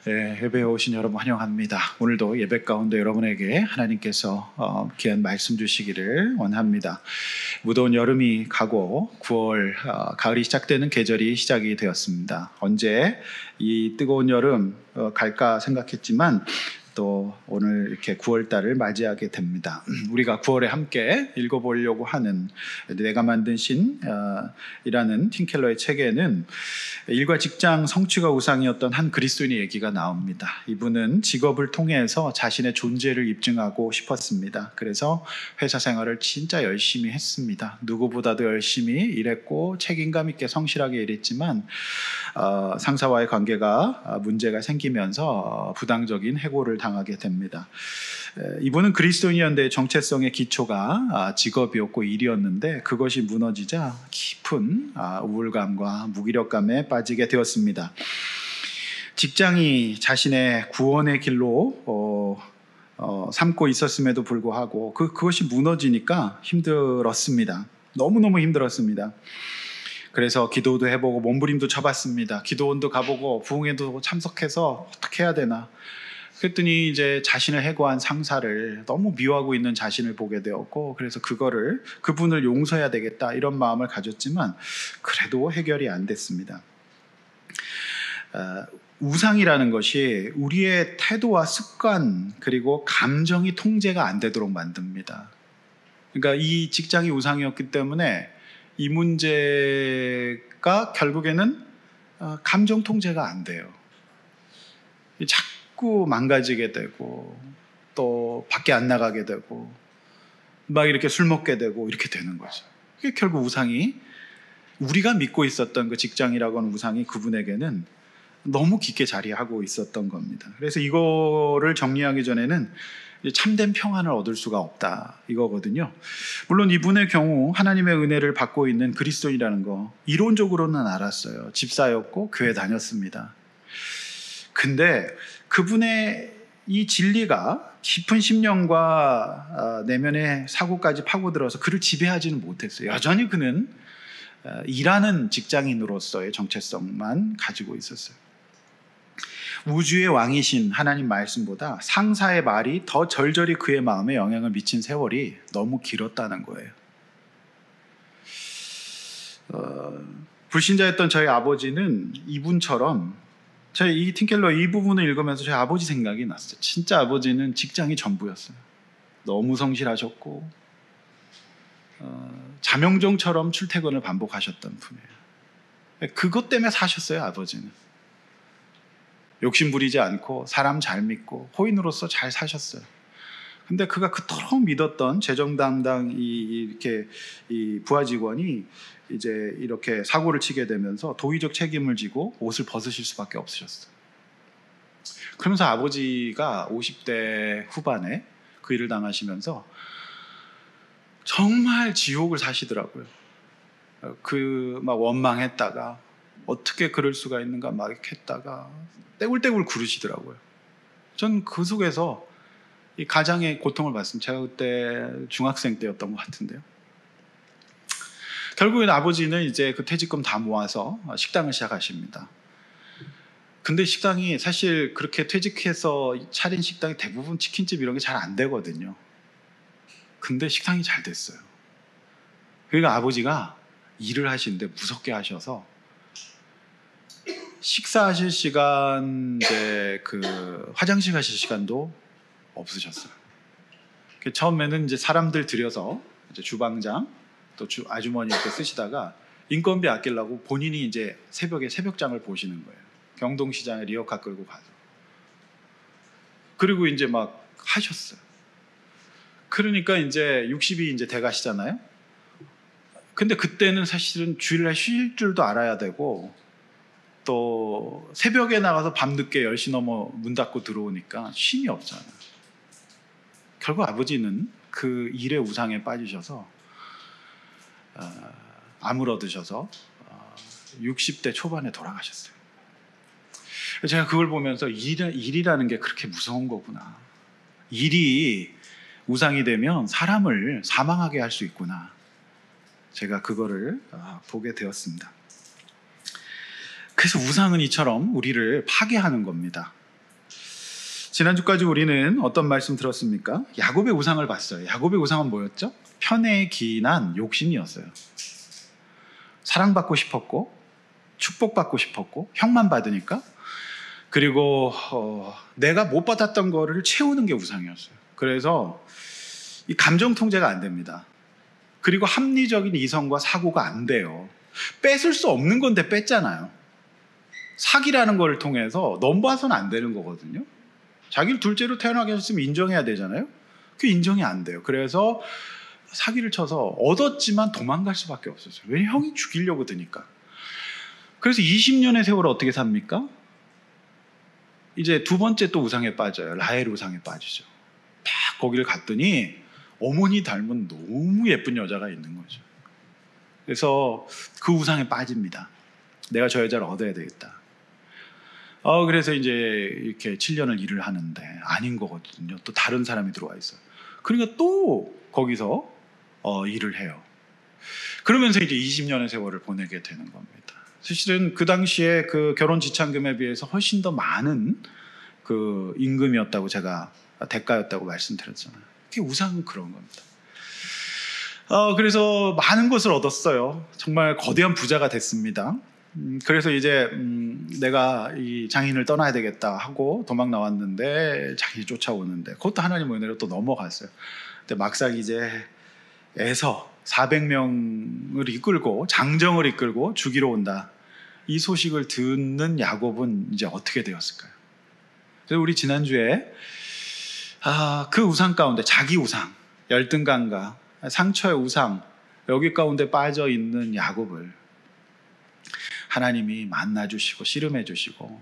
예배에 오신 여러분 환영합니다. 오늘도 예배 가운데 여러분에게 하나님께서 귀한 말씀 주시기를 원합니다. 무더운 여름이 가고 9월 가을이 시작되는 계절이 시작이 되었습니다. 언제 이 뜨거운 여름 갈까 생각했지만 또 오늘 이렇게 9월 달을 맞이하게 됩니다. 우리가 9월에 함께 읽어보려고 하는 내가 만든 신이라는 팀 켈러의 책에는 일과 직장 성취가 우상이었던 한 그리스도인의 얘기가 나옵니다. 이분은 직업을 통해서 자신의 존재를 입증하고 싶었습니다. 그래서 회사 생활을 진짜 열심히 했습니다. 누구보다도 열심히 일했고 책임감 있게 성실하게 일했지만 상사와의 관계가 문제가 생기면서 부당적인 해고를 당하게 됩니다. 이분은 그리스도인이었는데 정체성의 기초가 직업이었고 일이었는데 그것이 무너지자 깊은 우울감과 무기력감에 빠지게 되었습니다. 직장이 자신의 구원의 길로 삼고 있었음에도 불구하고 그것이 무너지니까 힘들었습니다. 너무너무 힘들었습니다. 그래서 기도도 해보고 몸부림도 쳐봤습니다. 기도원도 가보고 부흥회도 참석해서 어떻게 해야 되나. 그랬더니 이제 자신을 해고한 상사를 너무 미워하고 있는 자신을 보게 되었고, 그래서 그분을 용서해야 되겠다 이런 마음을 가졌지만 그래도 해결이 안 됐습니다. 우상이라는 것이 우리의 태도와 습관 그리고 감정이 통제가 안 되도록 만듭니다. 그러니까 이 직장이 우상이었기 때문에 이 문제가 결국에는 감정 통제가 안 돼요. 자꾸 망가지게 되고 또 밖에 안 나가게 되고 막 이렇게 술 먹게 되고 이렇게 되는 거죠. 그게 결국 우상이 우리가 믿고 있었던 그 직장이라고 하는 우상이 그분에게는 너무 깊게 자리하고 있었던 겁니다. 그래서 이거를 정리하기 전에는 참된 평안을 얻을 수가 없다 이거거든요. 물론 이분의 경우 하나님의 은혜를 받고 있는 그리스도인이라는 거 이론적으로는 알았어요. 집사였고 교회 다녔습니다. 근데 그분의 이 진리가 깊은 심령과 내면의 사고까지 파고들어서 그를 지배하지는 못했어요. 여전히 그는 일하는 직장인으로서의 정체성만 가지고 있었어요. 우주의 왕이신 하나님 말씀보다 상사의 말이 더 절절히 그의 마음에 영향을 미친 세월이 너무 길었다는 거예요. 불신자였던 저희 아버지는 이분처럼 이 팀켈러 이 부분을 읽으면서 저희 아버지 생각이 났어요. 진짜 아버지는 직장이 전부였어요. 너무 성실하셨고 자명종처럼 출퇴근을 반복하셨던 분이에요. 그것 때문에 사셨어요. 아버지는 욕심 부리지 않고 사람 잘 믿고 호인으로서 잘 사셨어요. 근데 그가 그토록 믿었던 재정담당 이 부하 직원이 이제 이렇게 사고를 치게 되면서 도의적 책임을 지고 옷을 벗으실 수밖에 없으셨어요. 그러면서 아버지가 50대 후반에 그 일을 당하시면서 정말 지옥을 사시더라고요. 막 원망했다가 어떻게 그럴 수가 있는가 막 했다가 떼굴떼굴 구르시더라고요. 전 그 속에서 이 가장의 고통을 봤습니다. 제가 그때 중학생 때였던 것 같은데요. 결국에는 아버지는 이제 그 퇴직금 다 모아서 식당을 시작하십니다. 근데 식당이 사실 그렇게 퇴직해서 차린 식당이 대부분 치킨집 이런 게 잘 안 되거든요. 근데 식당이 잘 됐어요. 그러니까 아버지가 일을 하시는데 무섭게 하셔서 식사하실 시간, 이제 그 화장실 가실 시간도 없으셨어요. 처음에는 이제 사람들 들여서 이제 주방장 또 아주머니 이렇게 쓰시다가 인건비 아끼려고 본인이 이제 새벽에 새벽장을 보시는 거예요. 경동시장에 리어카 끌고 가서. 그리고 이제 막 하셨어요. 그러니까 이제 60이 이제 돼 가시잖아요. 근데 그때는 사실은 주일날 쉴 줄도 알아야 되고 또 새벽에 나가서 밤늦게 10시 넘어 문 닫고 들어오니까 쉼이 없잖아요. 결국 아버지는 그 일의 우상에 빠지셔서 암을 얻으셔서 60대 초반에 돌아가셨어요. 제가 그걸 보면서 일이라는 게 그렇게 무서운 거구나. 일이 우상이 되면 사람을 사망하게 할 수 있구나. 제가 그거를 보게 되었습니다. 그래서 우상은 이처럼 우리를 파괴하는 겁니다. 지난주까지 우리는 어떤 말씀 들었습니까? 야곱의 우상을 봤어요. 야곱의 우상은 뭐였죠? 편에 기인한 욕심이었어요. 사랑받고 싶었고 축복받고 싶었고 형만 받으니까, 그리고 내가 못 받았던 거를 채우는 게 우상이었어요. 그래서 이 감정 통제가 안 됩니다. 그리고 합리적인 이성과 사고가 안 돼요. 뺏을 수 없는 건데 뺐잖아요. 사기라는 걸 통해서 넘봐서는 안 되는 거거든요. 자기를 둘째로 태어나게 하셨으면 인정해야 되잖아요. 그게 인정이 안 돼요. 그래서 사기를 쳐서 얻었지만 도망갈 수밖에 없었어요. 왜냐면 형이 죽이려고 드니까. 그래서 20년의 세월을 어떻게 삽니까? 이제 두 번째 또 우상에 빠져요. 라헬 우상에 빠지죠. 딱 거기를 갔더니 어머니 닮은 너무 예쁜 여자가 있는 거죠. 그래서 그 우상에 빠집니다. 내가 저 여자를 얻어야 되겠다. 그래서 이제 이렇게 7년을 일을 하는데 아닌 거거든요. 또 다른 사람이 들어와 있어요. 그러니까 또 거기서 일을 해요. 그러면서 이제 20년의 세월을 보내게 되는 겁니다. 사실은 그 당시에 그 결혼 지참금에 비해서 훨씬 더 많은 그 임금이었다고, 제가 대가였다고 말씀드렸잖아요. 그게 우상은 그런 겁니다. 그래서 많은 것을 얻었어요. 정말 거대한 부자가 됐습니다. 그래서 이제 내가 이 장인을 떠나야 되겠다 하고 도망 나왔는데 장인이 쫓아오는데 그것도 하나님의 은혜로 또 넘어갔어요. 근데 막상 이제 에서 400명을 이끌고 장정을 이끌고 죽이러 온다, 이 소식을 듣는 야곱은 이제 어떻게 되었을까요? 그래서 우리 지난주에 그 우상 가운데 자기 우상, 열등감과 상처의 우상, 여기 가운데 빠져 있는 야곱을 하나님이 만나주시고 씨름해주시고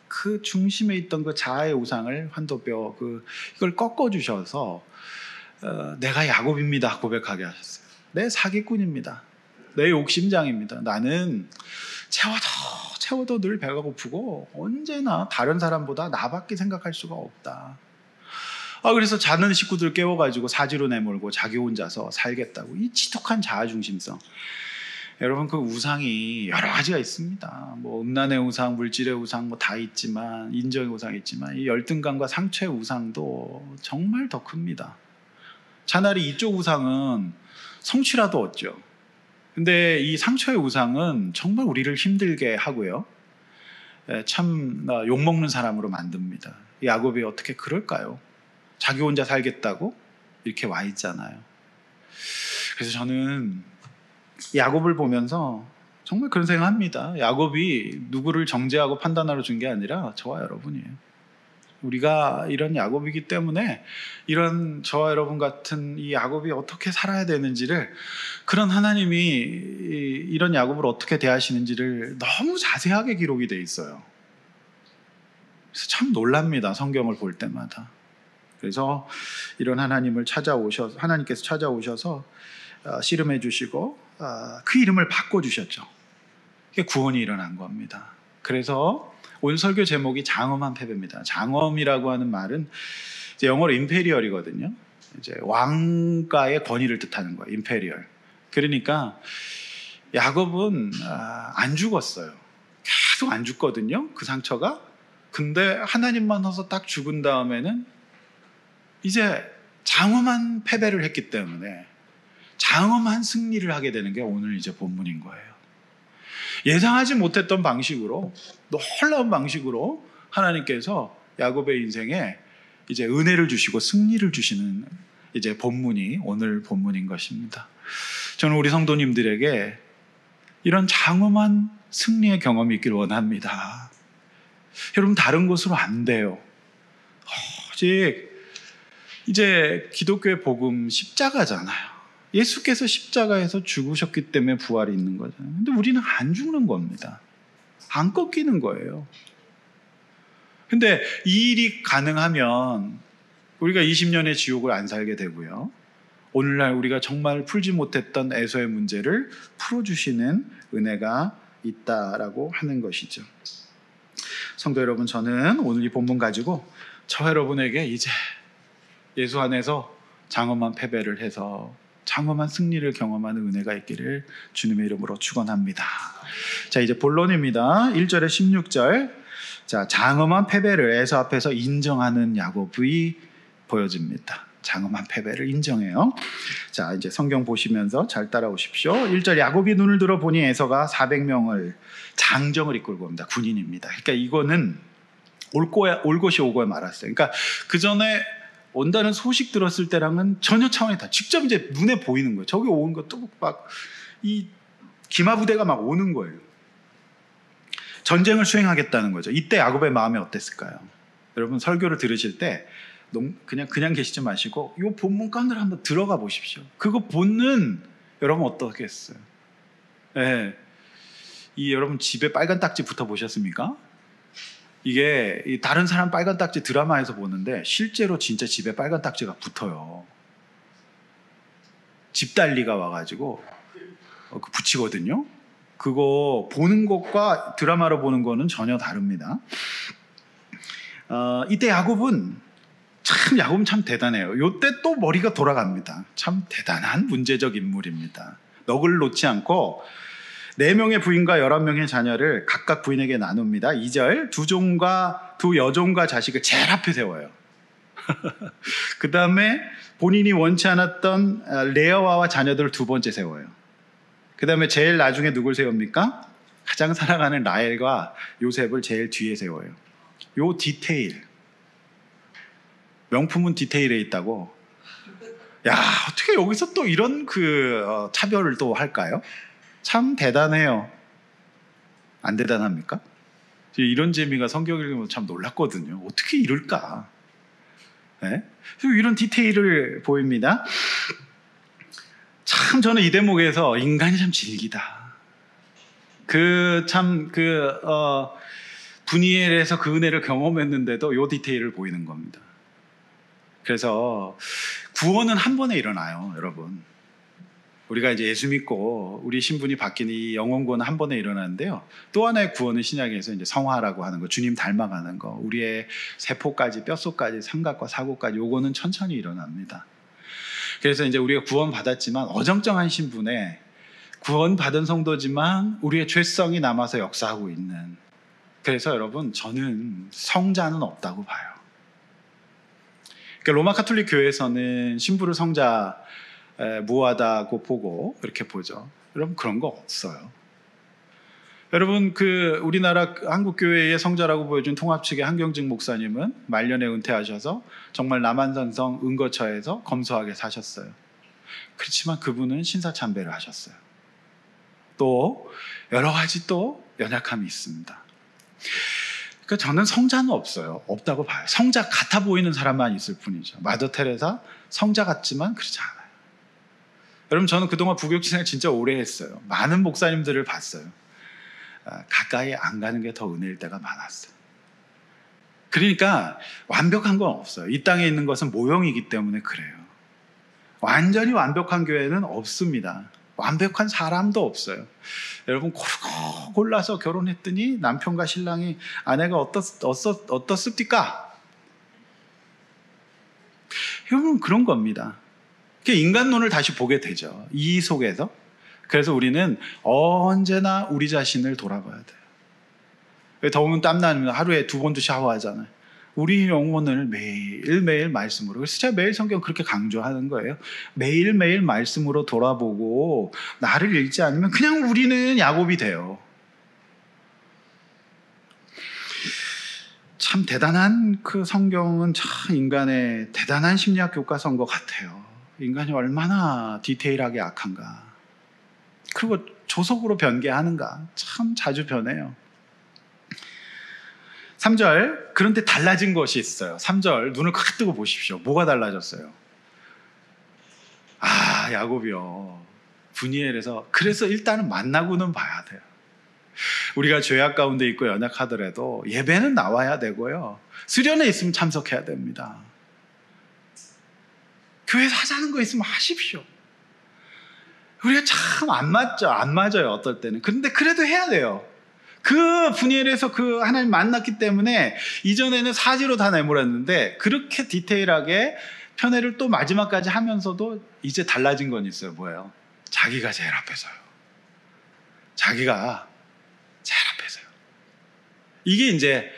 그 중심에 있던 그 자아의 우상을 환도뼈 이걸 꺾어주셔서 내가 야곱입니다 고백하게 하셨어요. 내 사기꾼입니다. 내 욕심장입니다. 나는 채워도 늘 배가 고프고 언제나 다른 사람보다 나밖에 생각할 수가 없다. 그래서 자는 식구들 깨워가지고 사지로 내몰고 자기 혼자서 살겠다고, 이 지독한 자아중심성. 여러분, 그 우상이 여러 가지가 있습니다. 뭐 음란의 우상, 물질의 우상 뭐 다 있지만, 인정의 우상이 있지만, 이 열등감과 상처의 우상도 정말 더 큽니다. 차라리 이쪽 우상은 성취라도 얻죠. 근데 이 상처의 우상은 정말 우리를 힘들게 하고요. 참 욕먹는 사람으로 만듭니다. 야곱이 어떻게 그럴까요? 자기 혼자 살겠다고 이렇게 와 있잖아요. 그래서 저는 야곱을 보면서 정말 그런 생각합니다. 야곱이 누구를 정죄하고 판단하러 준 게 아니라 저와 여러분이에요. 우리가 이런 야곱이기 때문에 이런 저와 여러분 같은 이 야곱이 어떻게 살아야 되는지를, 그런 하나님이 이런 야곱을 어떻게 대하시는지를 너무 자세하게 기록이 돼 있어요. 그래서 참 놀랍니다. 성경을 볼 때마다. 그래서 이런 하나님께서 찾아오셔서 씨름해 주시고 그 이름을 바꿔주셨죠. 그게 구원이 일어난 겁니다. 그래서 오늘 설교 제목이 장엄한 패배입니다. 장엄이라고 하는 말은 이제 영어로 임페리얼이거든요. 이제 왕가의 권위를 뜻하는 거예요. 임페리얼. 그러니까 야곱은 안 죽었어요. 계속 안 죽거든요. 그 상처가. 근데 하나님만 와서 딱 죽은 다음에는 이제 장엄한 패배를 했기 때문에 장엄한 승리를 하게 되는 게 오늘 이제 본문인 거예요. 예상하지 못했던 방식으로, 놀라운 방식으로 하나님께서 야곱의 인생에 이제 은혜를 주시고 승리를 주시는 이제 본문이 오늘 본문인 것입니다. 저는 우리 성도님들에게 이런 장엄한 승리의 경험이 있길 원합니다. 여러분, 다른 곳으로 안 돼요. 오직 이제 기독교의 복음 십자가잖아요. 예수께서 십자가에서 죽으셨기 때문에 부활이 있는 거잖아요. 근데 우리는 안 죽는 겁니다. 안 꺾이는 거예요. 근데 이 일이 가능하면 우리가 20년의 지옥을 안 살게 되고요. 오늘날 우리가 정말 풀지 못했던 에서의 문제를 풀어주시는 은혜가 있다라고 하는 것이죠. 성도 여러분, 저는 오늘 이 본문 가지고 저 여러분에게 이제 예수 안에서 장엄한 패배를 해서 장엄한 승리를 경험하는 은혜가 있기를 주님의 이름으로 축원합니다. 자, 이제 본론입니다. 1절에 16절. 자, 장엄한 패배를 에서 앞에서 인정하는 야곱이 보여집니다. 장엄한 패배를 인정해요. 자, 이제 성경 보시면서 잘 따라오십시오. 1절 야곱이 눈을 들어 보니 에서가 400명을 장정을 이끌고 옵니다. 군인입니다. 그러니까 이거는 올 것이 오고야 말았어요. 그러니까 그 전에 온다는 소식 들었을 때랑은 전혀 차원이 다. 직접 이제 눈에 보이는 거예요. 저기 오는 것도 막 이 기마 부대가 막 오는 거예요. 전쟁을 수행하겠다는 거죠. 이때 야곱의 마음이 어땠을까요? 여러분 설교를 들으실 때 그냥 계시지 마시고 이 본문 가운데로 한번 들어가 보십시오. 그거 보는 여러분 어떻겠어요? 네. 여러분 집에 빨간 딱지 붙어 보셨습니까? 이게 다른 사람 빨간 딱지 드라마에서 보는데 실제로 진짜 집에 빨간 딱지가 붙어요. 집달리가 와가지고 붙이거든요. 그거 보는 것과 드라마로 보는 거는 전혀 다릅니다. 이때 야곱은 참 대단해요. 이때 또 머리가 돌아갑니다. 참 대단한 문제적 인물입니다. 넋을 놓지 않고 4명의 부인과 11명의 자녀를 각각 부인에게 나눕니다. 2절 두 여종과 자식을 제일 앞에 세워요. 그 다음에 본인이 원치 않았던 레아와 자녀들을 두 번째 세워요. 그 다음에 제일 나중에 누굴 세웁니까? 가장 사랑하는 라헬과 요셉을 제일 뒤에 세워요. 요 디테일, 명품은 디테일에 있다고. 야, 어떻게 여기서 또 이런 차별을 또 할까요? 참 대단해요. 안 대단합니까? 이런 재미가 성경 읽으면 참 놀랐거든요. 어떻게 이럴까? 네? 이런 디테일을 보입니다. 참 저는 이 대목에서 인간이 참 질기다. 분이엘에서 그 은혜를 경험했는데도 이 디테일을 보이는 겁니다. 그래서 구원은 한 번에 일어나요, 여러분. 우리가 이제 예수 믿고 우리 신분이 바뀐 이 영원 구원은 한 번에 일어나는데요. 또 하나의 구원은 신약에서 이제 성화라고 하는 거, 주님 닮아가는 거, 우리의 세포까지, 뼛속까지, 삼각과 사고까지 요거는 천천히 일어납니다. 그래서 이제 우리가 구원받았지만 어정쩡한 신분에 구원받은 성도지만 우리의 죄성이 남아서 역사하고 있는. 그래서 여러분 저는 성자는 없다고 봐요. 그러니까 로마 카톨릭 교회에서는 신부를 성자 무하다고 보고 이렇게 보죠. 여러분 그런 거 없어요. 여러분 우리나라 한국교회의 성자라고 보여준 통합 측의 한경직 목사님은 말년에 은퇴하셔서 정말 남한산성 은거처에서 검소하게 사셨어요. 그렇지만 그분은 신사참배를 하셨어요. 또 여러 가지 또 연약함이 있습니다. 그러니까 저는 성자는 없어요. 없다고 봐요. 성자 같아 보이는 사람만 있을 뿐이죠. 마더 테레사 성자 같지만 그렇지 않아요. 여러분 저는 그동안 부교육생활 진짜 오래 했어요. 많은 목사님들을 봤어요. 가까이 안 가는 게 더 은혜일 때가 많았어요. 그러니까 완벽한 건 없어요. 이 땅에 있는 것은 모형이기 때문에 그래요. 완전히 완벽한 교회는 없습니다. 완벽한 사람도 없어요. 여러분 고르고 골라서 결혼했더니 남편과 신랑이 아내가 어떻습니까? 여러분 그런 겁니다. 인간론을 다시 보게 되죠. 이 속에서. 그래서 우리는 언제나 우리 자신을 돌아봐야 돼요. 더우면 땀나면 하루에 2번도 샤워하잖아요. 우리 영혼을 매일매일 말씀으로. 그래서 제가 매일 성경 그렇게 강조하는 거예요. 매일매일 말씀으로 돌아보고 나를 읽지 않으면 그냥 우리는 야곱이 돼요. 참 대단한 성경은 참 인간의 대단한 심리학 교과서인 것 같아요. 인간이 얼마나 디테일하게 악한가. 그리고 조속으로 변개하는가. 참 자주 변해요. 3절, 그런데 달라진 것이 있어요. 3절, 눈을 크게 뜨고 보십시오. 뭐가 달라졌어요? 야곱이요. 분이엘에서. 그래서 일단은 만나고는 봐야 돼요. 우리가 죄악 가운데 있고 연약하더라도 예배는 나와야 되고요. 수련회 있으면 참석해야 됩니다. 교회에서 하자는 거 있으면 하십시오. 우리가 참 안 맞아요. 어떨 때는. 그런데 그래도 해야 돼요. 분이엘에서 하나님 만났기 때문에 이전에는 사지로 다 내몰았는데 그렇게 디테일하게 편애를 또 마지막까지 하면서도 이제 달라진 건 있어요. 뭐예요? 자기가 제일 앞에 서요. 자기가 이게 이제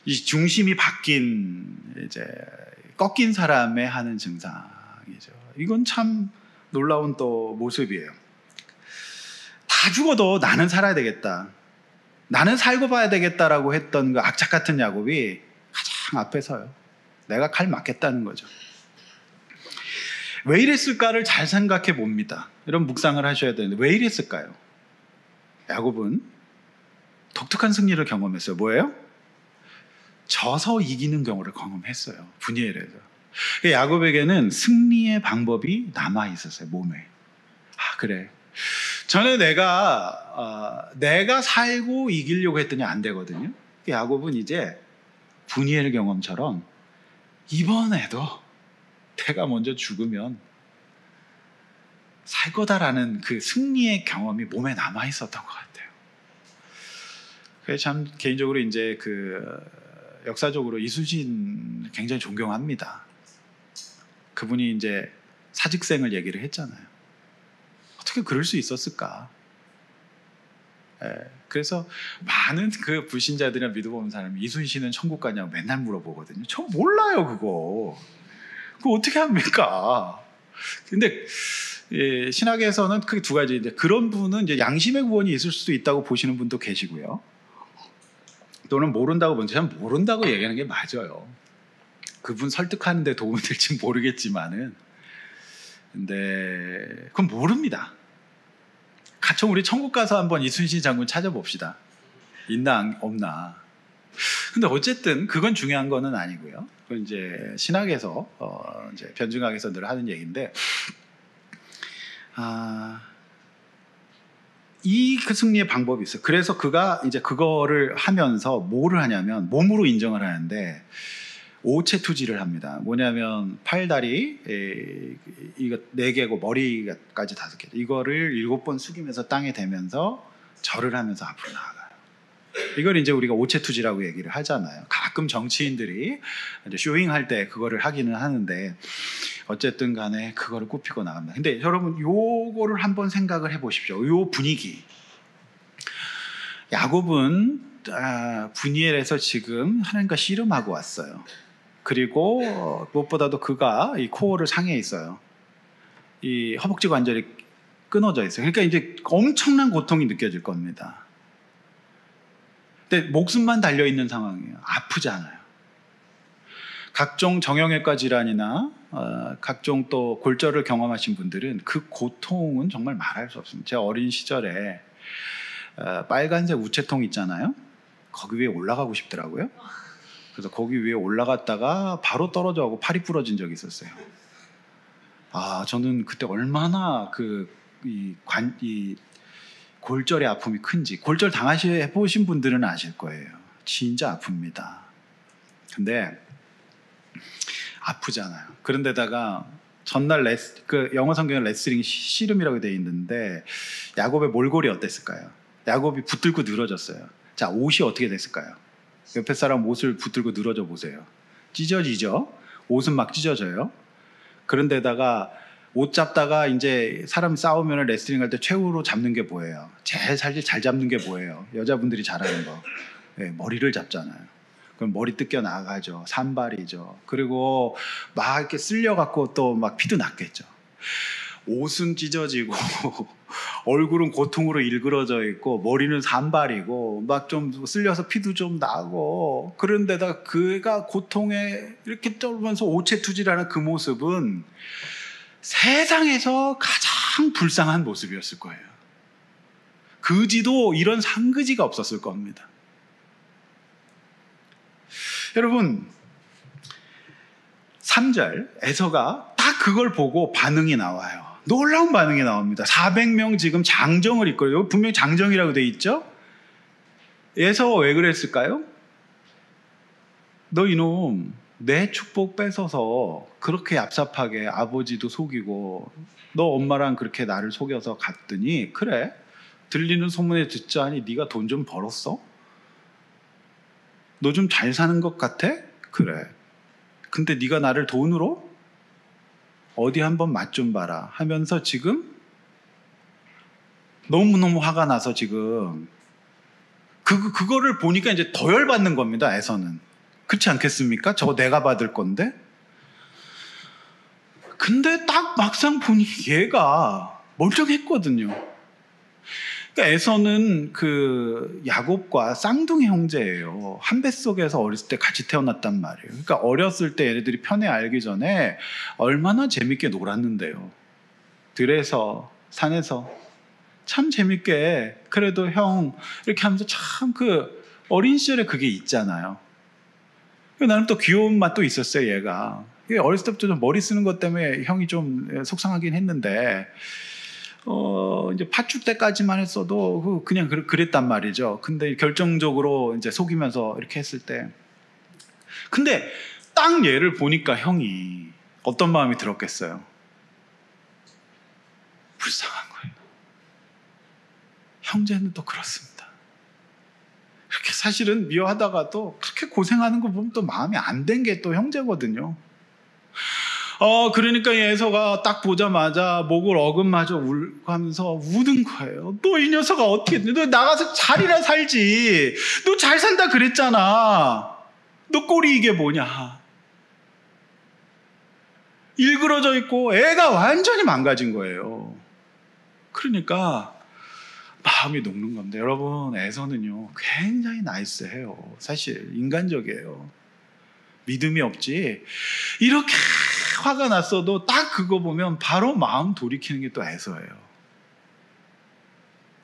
이 중심이 바뀐 이제 꺾인 사람의 하는 증상이죠. 이건 참 놀라운 또 모습이에요. 다 죽어도 나는 살아야 되겠다. 나는 살고 봐야 되겠다라고 했던 그 악착 같은 야곱이 가장 앞에 서요. 내가 칼 맞겠다는 거죠. 왜 이랬을까를 잘 생각해 봅니다. 이런 묵상을 하셔야 되는데 왜 이랬을까요? 야곱은 독특한 승리를 경험했어요. 뭐예요? 져서 이기는 경우를 경험했어요. 분이엘에서. 야곱에게는 승리의 방법이 남아 있었어요. 몸에. 아, 그래. 저는 내가 살고 이기려고 했더니 안 되거든요. 야곱은 이제 분이엘 경험처럼 이번에도 내가 먼저 죽으면 살 거다라는 그 승리의 경험이 몸에 남아 있었던 것 같아요. 그래서 참 개인적으로 이제 그 역사적으로 이순신 굉장히 존경합니다. 그분이 이제 사직생을 얘기를 했잖아요. 어떻게 그럴 수 있었을까? 그래서 많은 그 불신자들이나 믿어 보는 사람이 이순신은 천국 가냐고 맨날 물어보거든요. 저 몰라요 그거 어떻게 합니까? 근데 신학에서는 크게 두 가지, 이제 그런 분은 이제 양심의 구원이 있을 수도 있다고 보시는 분도 계시고요. 또는 모른다고 먼저 참 모른다고 얘기하는 게 맞아요. 그분 설득하는 데 도움이 될지 모르겠지만은, 근데 그건 모릅니다. 같이 우리 천국 가서 한번 이순신 장군 찾아봅시다. 있나 없나. 근데 어쨌든 그건 중요한 거는 아니고요. 그건 이제 신학에서 이제 변증학에서 늘 하는 얘기인데, 그 승리의 방법이 있어요. 그래서 그가 이제 그거를 하면서 뭐를 하냐면 몸으로 인정을 하는데 오체 투지를 합니다. 뭐냐면 팔다리 이거 4개고 머리까지 5개. 이거를 7번 숙이면서 땅에 대면서 절을 하면서 앞으로 나아가요. 이걸 이제 우리가 오체 투지라고 얘기를 하잖아요. 가끔 정치인들이 이제 쇼잉할 때 그거를 하기는 하는데 어쨌든 간에 그거를 꼽히고 나갑니다. 근데 여러분 요거를 한번 생각을 해보십시오. 요 분위기. 야곱은 분이엘에서 지금 하나님과 씨름하고 왔어요. 그리고 무엇보다도 그가 이 코어를 상해 있어요. 이 허벅지 관절이 끊어져 있어요. 그러니까 이제 엄청난 고통이 느껴질 겁니다. 근데 목숨만 달려있는 상황이에요. 아프잖아요. 각종 정형외과 질환이나 각종 또 골절을 경험하신 분들은 그 고통은 정말 말할 수 없습니다. 제가 어린 시절에 빨간색 우체통 있잖아요. 거기 위에 올라가고 싶더라고요. 그래서 거기 위에 올라갔다가 바로 떨어져가고 팔이 부러진 적이 있었어요. 저는 그때 얼마나 이 골절의 아픔이 큰지. 골절 해보신 분들은 아실 거예요. 진짜 아픕니다. 근데 아프잖아요. 그런데다가 전날 그 영어 성경에 레슬링 씨름이라고 되어 있는데 야곱의 몰골이 어땠을까요? 야곱이 붙들고 늘어졌어요. 자, 옷이 어떻게 됐을까요? 옆에 사람 옷을 붙들고 늘어져 보세요. 찢어지죠? 옷은 막 찢어져요. 그런데다가 옷 잡다가 이제 사람 싸우면 레슬링 할 때 최후로 잡는 게 뭐예요? 제일 잘 잡는 게 뭐예요? 여자분들이 잘하는 거. 머리를 잡잖아요. 그럼 머리 뜯겨 나가죠. 산발이죠. 그리고 막 이렇게 쓸려갖고 또 막 피도 났겠죠. 옷은 찢어지고 얼굴은 고통으로 일그러져 있고 머리는 산발이고 막 좀 쓸려서 피도 좀 나고, 그런데다 그가 고통에 이렇게 떨면서 오체투지라는 그 모습은 세상에서 가장 불쌍한 모습이었을 거예요. 그지도 이런 상그지가 없었을 겁니다. 여러분 3절 에서가 딱 그걸 보고 반응이 나와요. 놀라운 반응이 나옵니다. 400명 지금 장정을 이끌어요. 분명히 장정이라고 돼 있죠. 에서가 왜 그랬을까요? 너 이놈 내 축복 뺏어서 그렇게 얍삽하게 아버지도 속이고 너 엄마랑 그렇게 나를 속여서 갔더니, 그래 들리는 소문에 듣자니 네가 돈 좀 벌었어? 너 좀 잘 사는 것 같아? 그래. 근데 네가 나를 돈으로 어디 한번 맛 좀 봐라 하면서 지금 너무너무 화가 나서 지금 그거를 보니까 이제 더 열받는 겁니다, 에서는. 그렇지 않겠습니까? 저거 내가 받을 건데? 근데 딱 막상 보니 얘가 멀쩡했거든요. 그러니까 에서는 그 야곱과 쌍둥이 형제예요. 한 뱃속에서 어렸을 때 같이 태어났단 말이에요. 그러니까 어렸을 때 얘네들이 편애 알기 전에 얼마나 재밌게 놀았는데요. 들에서, 산에서 참 재밌게, 그래도 형 이렇게 하면서 참 그 어린 시절에 그게 있잖아요. 나는 또 귀여운 맛도 있었어요, 얘가. 어렸을 때부터 좀 머리 쓰는 것 때문에 형이 좀 속상하긴 했는데, 이제 팥줄 때까지만 했어도 그냥 그랬단 말이죠. 근데 결정적으로 이제 속이면서 이렇게 했을 때. 근데 딱 얘를 보니까 형이 어떤 마음이 들었겠어요? 불쌍한 거예요. 형제는 또 그렇습니다. 그렇게 사실은 미워하다가도 그렇게 고생하는 거 보면 또 마음이 안 된 게 또 형제거든요. 그러니까 예서가 딱 보자마자 목을 어금마저 하면서 우는 거예요. 너 이 녀석아 어떻게, 너 나가서 잘이나 살지. 너 잘 산다 그랬잖아. 너 꼴이 이게 뭐냐. 일그러져 있고 애가 완전히 망가진 거예요. 그러니까 마음이 녹는 건데, 여러분, 에서는요 굉장히 나이스해요. 사실 인간적이에요. 믿음이 없지. 이렇게 화가 났어도 딱 그거 보면 바로 마음 돌이키는 게 또 에서예요.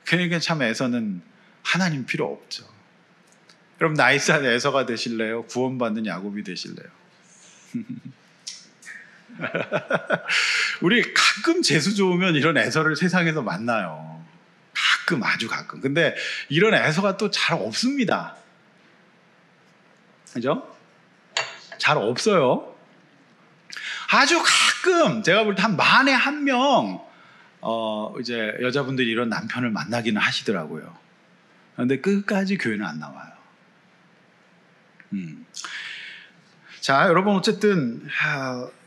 그러니까 참 에서는 하나님 필요 없죠. 여러분, 나이스한 에서가 되실래요? 구원받는 야곱이 되실래요? 우리 가끔 재수 좋으면 이런 에서를 세상에서 만나요. 가끔, 아주 가끔. 근데 이런 에서가 또 잘 없습니다. 그죠? 잘 없어요. 아주 가끔, 제가 볼 때 한 만에 한 명, 이제 여자분들이 이런 남편을 만나기는 하시더라고요. 그런데 끝까지 교회는 안 나와요. 자, 여러분, 어쨌든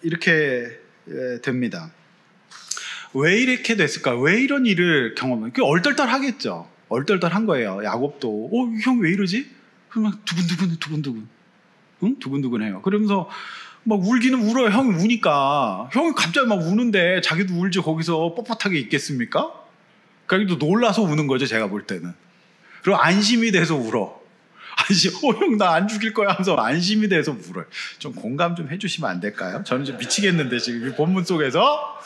이렇게 됩니다. 왜 이렇게 됐을까? 왜 이런 일을 경험해요? 얼떨떨하겠죠. 얼떨떨한 거예요. 야곱도 형 왜 이러지? 그러면 두근두근 응? 두근두근해요. 그러면서 막 울기는 울어요. 형이 우니까. 형이 갑자기 막 우는데 자기도 울지 거기서 뻣뻣하게 있겠습니까? 그러니까 놀라서 우는 거죠, 제가 볼 때는. 그리고 안심이 돼서 울어. 형 나 안 죽일 거야 하면서 안심이 돼서 울어요. 좀 공감 좀 해주시면 안 될까요? 저는 좀 미치겠는데 지금 이 본문 속에서.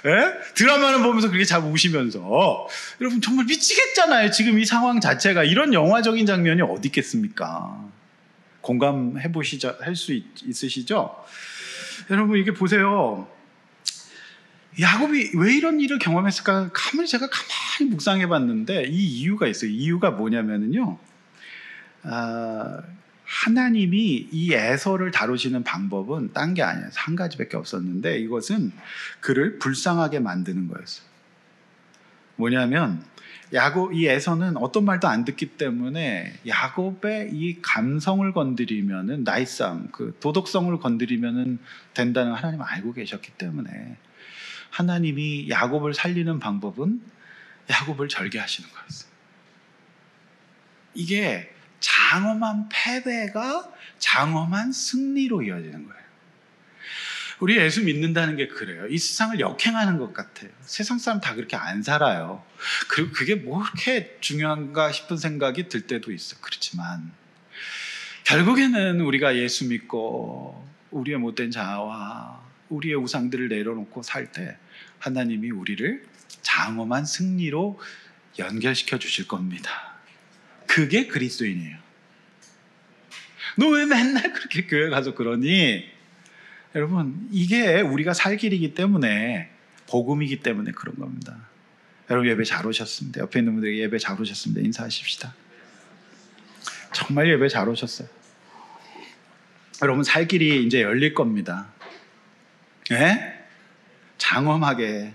예? 드라마는 보면서 그렇게 잘 우시면서. 여러분 정말 미치겠잖아요. 지금 이 상황 자체가. 이런 영화적인 장면이 어디 있겠습니까? 공감해 보시죠. 할 수 있으시죠? 여러분, 이게 보세요. 야곱이 왜 이런 일을 경험했을까? 제가 가만히 묵상해 봤는데 이 이유가 있어요. 이유가 뭐냐면요, 하나님이 이 에서를 다루시는 방법은 딴 게 아니에요. 한 가지밖에 없었는데, 이것은 그를 불쌍하게 만드는 거였어요. 뭐냐면 이 에서는 어떤 말도 안 듣기 때문에 야곱의 이 감성을 건드리면은, 나이쌈, 그 도덕성을 건드리면은 된다는 하나님은 알고 계셨기 때문에 하나님이 야곱을 살리는 방법은 야곱을 절개하시는 거였어요. 이게 장엄한 패배가 장엄한 승리로 이어지는 거예요. 우리 예수 믿는다는 게 그래요. 이 세상을 역행하는 것 같아요. 세상 사람 다 그렇게 안 살아요. 그리고 그게 뭐 그렇게 중요한가 싶은 생각이 들 때도 있어. 그렇지만 결국에는 우리가 예수 믿고 우리의 못된 자아와 우리의 우상들을 내려놓고 살 때 하나님이 우리를 장엄한 승리로 연결시켜 주실 겁니다. 그게 그리스도인이에요. 너 왜 맨날 그렇게 교회 가서 그러니? 여러분, 이게 우리가 살 길이기 때문에, 복음이기 때문에 그런 겁니다. 여러분, 예배 잘 오셨습니다. 옆에 있는 분들에게 예배 잘 오셨습니다. 인사하십시다. 정말 예배 잘 오셨어요. 여러분, 살 길이 이제 열릴 겁니다. 예? 장엄하게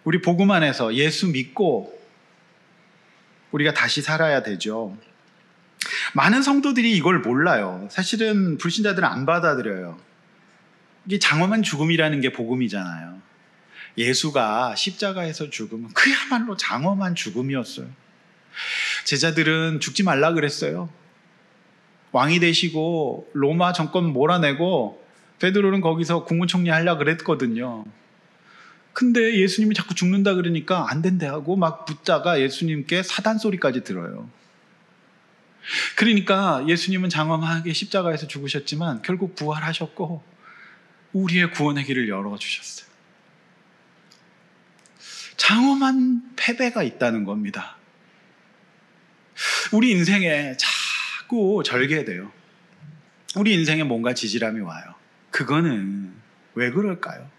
우리 복음 안에서 예수 믿고 우리가 다시 살아야 되죠. 많은 성도들이 이걸 몰라요. 사실은 불신자들은 안 받아들여요. 이게 장엄한 죽음이라는 게 복음이잖아요. 예수가 십자가에서 죽음은 그야말로 장엄한 죽음이었어요. 제자들은 죽지 말라 그랬어요. 왕이 되시고 로마 정권 몰아내고 베드로는 거기서 국무총리 하려고 그랬거든요. 근데 예수님이 자꾸 죽는다 그러니까 안 된대 하고 막 붙다가 예수님께 사단 소리까지 들어요. 그러니까 예수님은 장엄하게 십자가에서 죽으셨지만 결국 부활하셨고 우리의 구원의 길을 열어주셨어요. 장엄한 패배가 있다는 겁니다. 우리 인생에 자꾸 절개돼요. 우리 인생에 뭔가 지지람이 와요. 그거는 왜 그럴까요?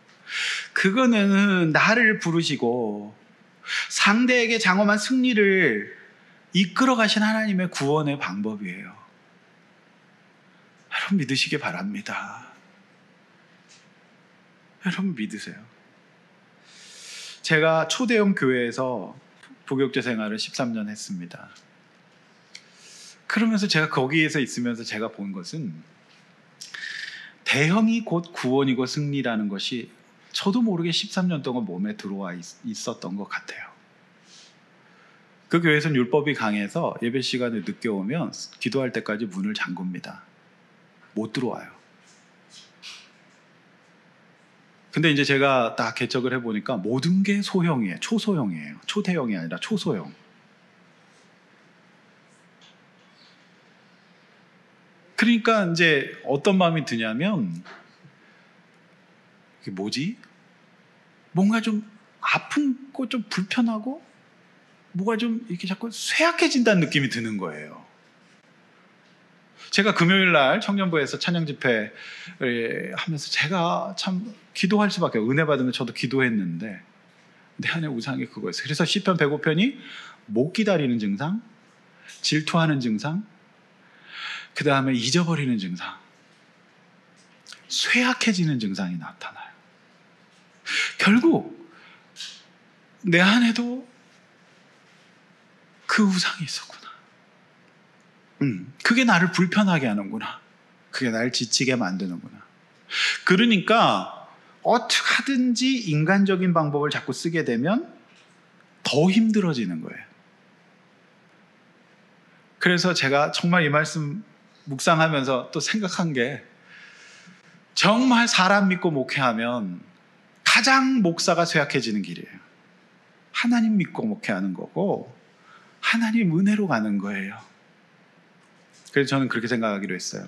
그거는 나를 부르시고 상대에게 장엄한 승리를 이끌어 가신 하나님의 구원의 방법이에요. 여러분 믿으시기 바랍니다. 여러분 믿으세요. 제가 초대형 교회에서 부교육자 생활을 13년 했습니다. 그러면서 제가 거기에서 있으면서 제가 본 것은 대형이 곧 구원이고 승리라는 것이 저도 모르게 13년 동안 몸에 들어와 있었던 것 같아요. 그 교회에서는 율법이 강해서 예배 시간에 늦게 오면 기도할 때까지 문을 잠굽니다. 못 들어와요. 근데 이제 제가 딱 개척을 해보니까 모든 게 소형이에요. 초소형이에요. 초대형이 아니라 초소형. 그러니까 이제 어떤 마음이 드냐면 이게 뭐지? 뭔가 좀 아프고 좀 불편하고 뭐가 좀 이렇게 자꾸 쇠약해진다는 느낌이 드는 거예요. 제가 금요일 날 청년부에서 찬양 집회를 하면서 제가 참 기도할 수밖에 없어요. 은혜 받으면 저도 기도했는데 내 안에 우상이 그거였어요. 그래서 시편 105편이 못 기다리는 증상, 질투하는 증상, 그 다음에 잊어버리는 증상, 쇠약해지는 증상이 나타나요. 결국 내 안에도 그 우상이 있었구나. 그게 나를 불편하게 하는구나. 그게 나를 지치게 만드는구나. 그러니까 어떻게 하든지 인간적인 방법을 자꾸 쓰게 되면 더 힘들어지는 거예요. 그래서 제가 정말 이 말씀 묵상하면서 또 생각한 게 정말 사람 믿고 목회하면 가장 목사가 쇠약해지는 길이에요. 하나님 믿고 목회하는 거고 하나님 은혜로 가는 거예요. 그래서 저는 그렇게 생각하기로 했어요.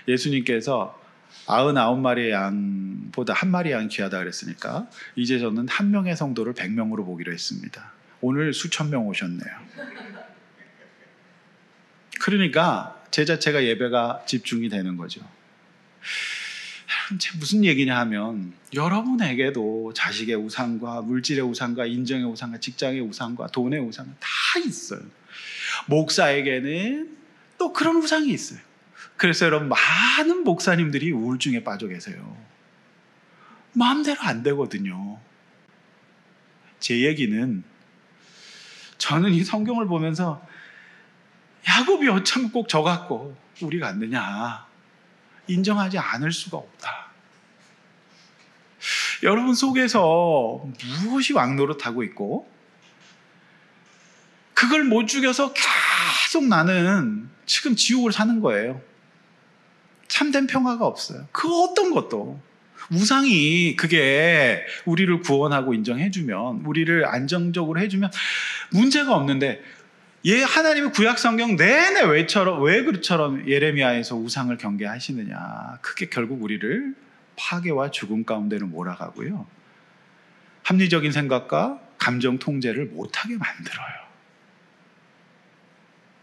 예수님께서 99마리의 양보다 한 마리의 양이 귀하다 그랬으니까 이제 저는 한 명의 성도를 100명으로 보기로 했습니다. 오늘 수천 명 오셨네요. 그러니까 제 자체가 예배가 집중이 되는 거죠. 무슨 얘기냐 하면 여러분에게도 자식의 우상과 물질의 우상과 인정의 우상과 직장의 우상과 돈의 우상은 다 있어요. 목사에게는 또 그런 우상이 있어요. 그래서 여러분 많은 목사님들이 우울증에 빠져 계세요. 마음대로 안 되거든요. 제 얘기는 저는 이 성경을 보면서 야곱이 어쩜 꼭 저 같고 우리가 안 되냐 인정하지 않을 수가 없다. 여러분 속에서 무엇이 왕노릇하고 있고 그걸 못 죽여서 계속 나는 지금 지옥을 사는 거예요. 참된 평화가 없어요. 그 어떤 것도 우상이 그게 우리를 구원하고 인정해주면 우리를 안정적으로 해주면 문제가 없는데 하나님의 구약 성경 내내 왜 그처럼 예레미야에서 우상을 경계하시느냐. 그게 결국 우리를 파괴와 죽음 가운데로 몰아가고요. 합리적인 생각과 감정 통제를 못하게 만들어요.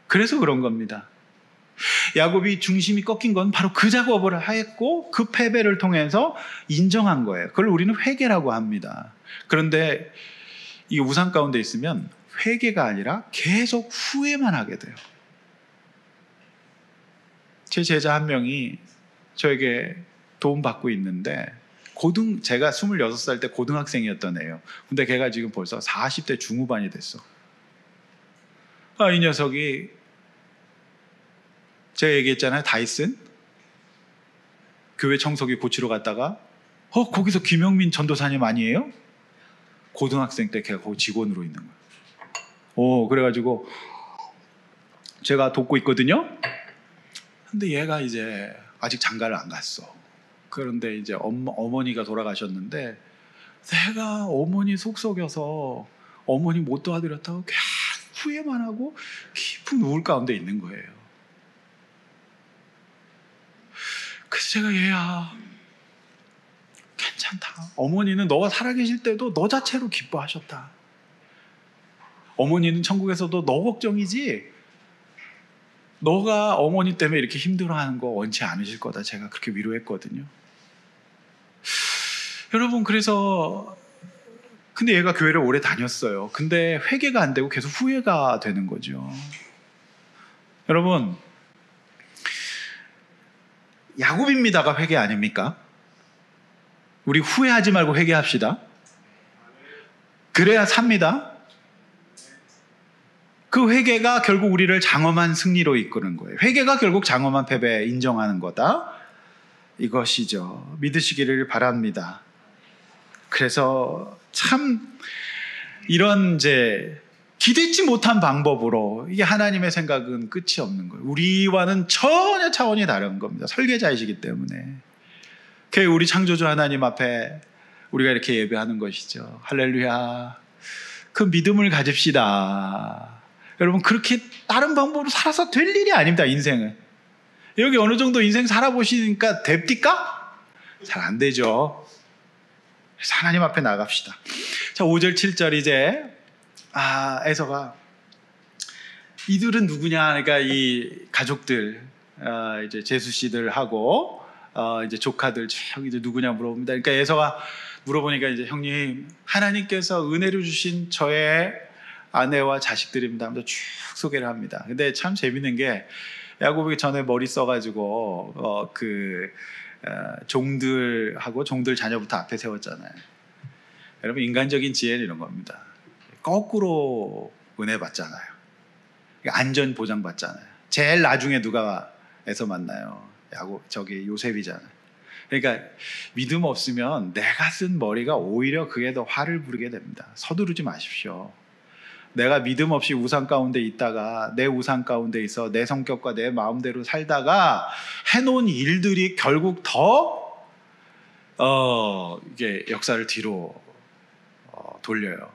그래서 그런 겁니다. 야곱이 중심이 꺾인 건 바로 그 작업을 했고 그 패배를 통해서 인정한 거예요. 그걸 우리는 회개라고 합니다. 그런데 이 우상 가운데 있으면 회개가 아니라 계속 후회만 하게 돼요. 제 제자 한 명이 저에게 도움받고 있는데 제가 26살 때 고등학생이었던 애예요. 근데 걔가 지금 벌써 40대 중후반이 됐어. 이 녀석이 제가 얘기했잖아요. 다이슨 교회 청소기 고치러 갔다가 거기서 김영민 전도사님 아니에요? 고등학생 때 걔가 거기 직원으로 있는 거예요. 그래가지고 제가 돕고 있거든요. 근데 얘가 이제 아직 장가를 안 갔어. 그런데 이제 어머니가 돌아가셨는데 내가 어머니 속썩여서 어머니 못 도와드렸다고 계속 후회만 하고 깊은 우울 가운데 있는 거예요. 그래서 제가 얘야 괜찮다. 어머니는 너가 살아계실 때도 너 자체로 기뻐하셨다. 어머니는 천국에서도 너 걱정이지 너가 어머니 때문에 이렇게 힘들어하는 거 원치 않으실 거다. 제가 그렇게 위로했거든요. 여러분, 그래서 근데 얘가 교회를 오래 다녔어요. 근데 회개가 안 되고 계속 후회가 되는 거죠. 여러분, 야곱입니다가 회개 아닙니까? 우리 후회하지 말고 회개합시다. 그래야 삽니다. 그 회개가 결국 우리를 장엄한 승리로 이끄는 거예요. 회개가 결국 장엄한 패배 인정하는 거다. 이것이죠. 믿으시기를 바랍니다. 그래서 참 이런 이제 기대치 못한 방법으로 이게 하나님의 생각은 끝이 없는 거예요. 우리와는 전혀 차원이 다른 겁니다. 설계자이시기 때문에. 우리 창조주 하나님 앞에 우리가 이렇게 예배하는 것이죠. 할렐루야. 그 믿음을 가집시다. 여러분, 그렇게 다른 방법으로 살아서 될 일이 아닙니다. 인생은. 여기 어느 정도 인생 살아보시니까 됩니까? 잘 안 되죠. 그래서 하나님 앞에 나갑시다. 자, 5절 7절 이제 에서가 이들은 누구냐? 그러니까 이 가족들 이제 제수 씨들하고 이제 조카들 이제 누구냐 물어봅니다. 그러니까 에서가 물어보니까 이제 형님 하나님께서 은혜를 주신 저의 아내와 자식들입니다 하면서 쭉 소개를 합니다. 근데 참 재밌는 게 야곱이 전에 머리 써가지고 종들하고 종들 자녀부터 앞에 세웠잖아요. 여러분, 인간적인 지혜는 이런 겁니다. 거꾸로 은혜 받잖아요. 안전 보장 받잖아요. 제일 나중에 누가 에서 만나요? 요셉이잖아요. 그러니까 믿음 없으면 내가 쓴 머리가 오히려 그게 더 화를 부르게 됩니다. 서두르지 마십시오. 내가 믿음 없이 우상 가운데 있다가 내 우상 가운데 있어 내 성격과 내 마음대로 살다가 해놓은 일들이 결국 더 이게 역사를 뒤로 돌려요.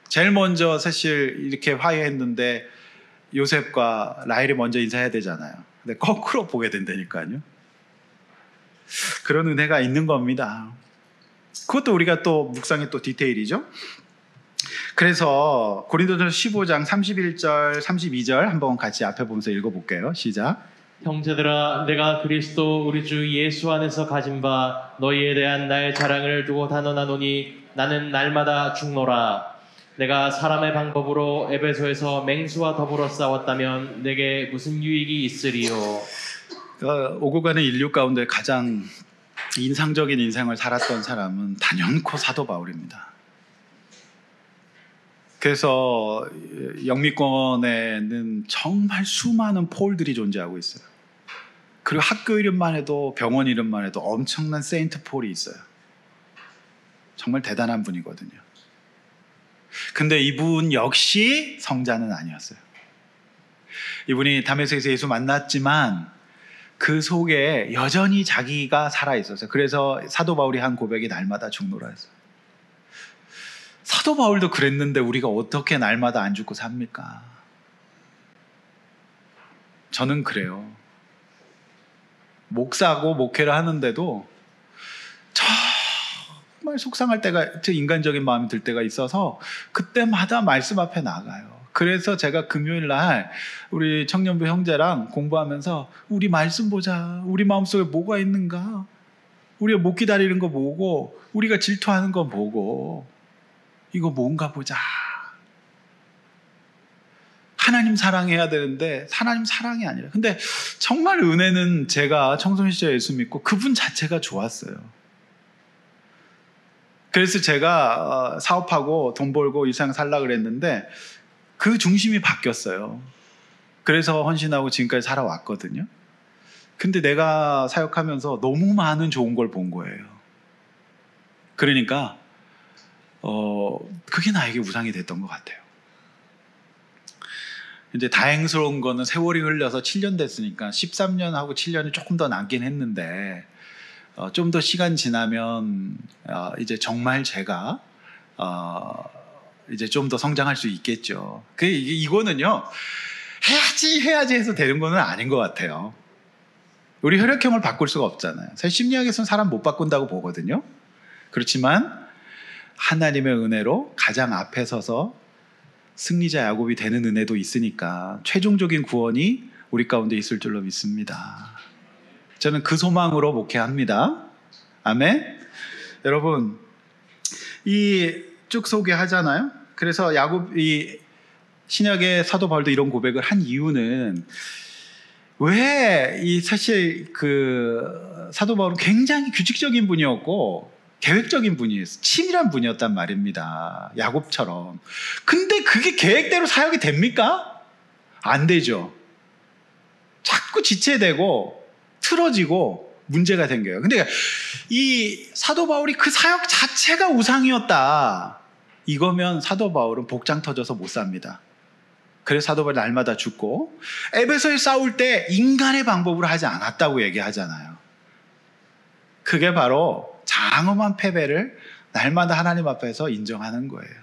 제일 먼저 사실 이렇게 화해했는데 요셉과 라헬이 먼저 인사해야 되잖아요. 근데 거꾸로 보게 된다니까요. 그런 은혜가 있는 겁니다. 그것도 우리가 또 묵상의 또 디테일이죠. 그래서 고린도전서 15장 31절 32절 한번 같이 앞에 보면서 읽어볼게요. 시작. 형제들아, 내가 그리스도 우리 주 예수 안에서 가진 바 너희에 대한 나의 자랑을 두고 단언하노니 나는 날마다 죽노라. 내가 사람의 방법으로 에베소에서 맹수와 더불어 싸웠다면 내게 무슨 유익이 있으리요. 오고 가는 인류 가운데 가장 인상적인 인생을 살았던 사람은 단연코 사도 바울입니다. 그래서 영미권에는 정말 수많은 폴들이 존재하고 있어요. 그리고 학교 이름만 해도 병원 이름만 해도 엄청난 세인트 폴이 있어요. 정말 대단한 분이거든요. 근데 이분 역시 성자는 아니었어요. 이분이 다메섹에서 예수 만났지만 그 속에 여전히 자기가 살아있었어요. 그래서 사도 바울이 한 고백이 날마다 죽노라 했어요. 사도 바울도 그랬는데 우리가 어떻게 날마다 안 죽고 삽니까? 저는 그래요. 목사고 목회를 하는데도 정말 속상할 때가, 인간적인 마음이 들 때가 있어서 그때마다 말씀 앞에 나가요. 그래서 제가 금요일 날 우리 청년부 형제랑 공부하면서 우리 말씀 보자. 우리 마음속에 뭐가 있는가? 우리가 못 기다리는 거 보고 우리가 질투하는 거 보고 이거 뭔가 보자. 하나님 사랑해야 되는데 하나님 사랑이 아니라. 근데 정말 은혜는 제가 청소년 시절에 예수 믿고 그분 자체가 좋았어요. 그래서 제가 사업하고 돈 벌고 이 세상 살라 그랬는데 그 중심이 바뀌었어요. 그래서 헌신하고 지금까지 살아왔거든요. 근데 내가 사역하면서 너무 많은 좋은 걸 본 거예요. 그러니까 그게 나에게 우상이 됐던 것 같아요. 이제 다행스러운 거는 세월이 흘려서 7년 됐으니까 13년하고 7년이 조금 더 남긴 했는데 좀 더 시간 지나면 이제 정말 제가 이제 좀 더 성장할 수 있겠죠. 이거는요, 해야지 해서 되는 거는 아닌 것 같아요. 우리 혈액형을 바꿀 수가 없잖아요. 사실 심리학에서는 사람 못 바꾼다고 보거든요. 그렇지만 하나님의 은혜로 가장 앞에 서서 승리자 야곱이 되는 은혜도 있으니까 최종적인 구원이 우리 가운데 있을 줄로 믿습니다. 저는 그 소망으로 목회합니다. 아멘. 여러분, 이 쭉 소개하잖아요. 그래서 야곱이 신약의 사도 바울도 이런 고백을 한 이유는 왜 사실 그 사도 바울은 굉장히 규칙적인 분이었고 계획적인 분이었어요. 치밀한 분이었단 말입니다. 야곱처럼. 근데 그게 계획대로 사역이 됩니까? 안 되죠. 자꾸 지체되고 틀어지고 문제가 생겨요. 근데 이 사도 바울이 그 사역 자체가 우상이었다, 이거면 사도 바울은 복장 터져서 못 삽니다. 그래서 사도 바울이 날마다 죽고 에베소에 싸울 때 인간의 방법으로 하지 않았다고 얘기하잖아요. 그게 바로 장엄한 패배를 날마다 하나님 앞에서 인정하는 거예요.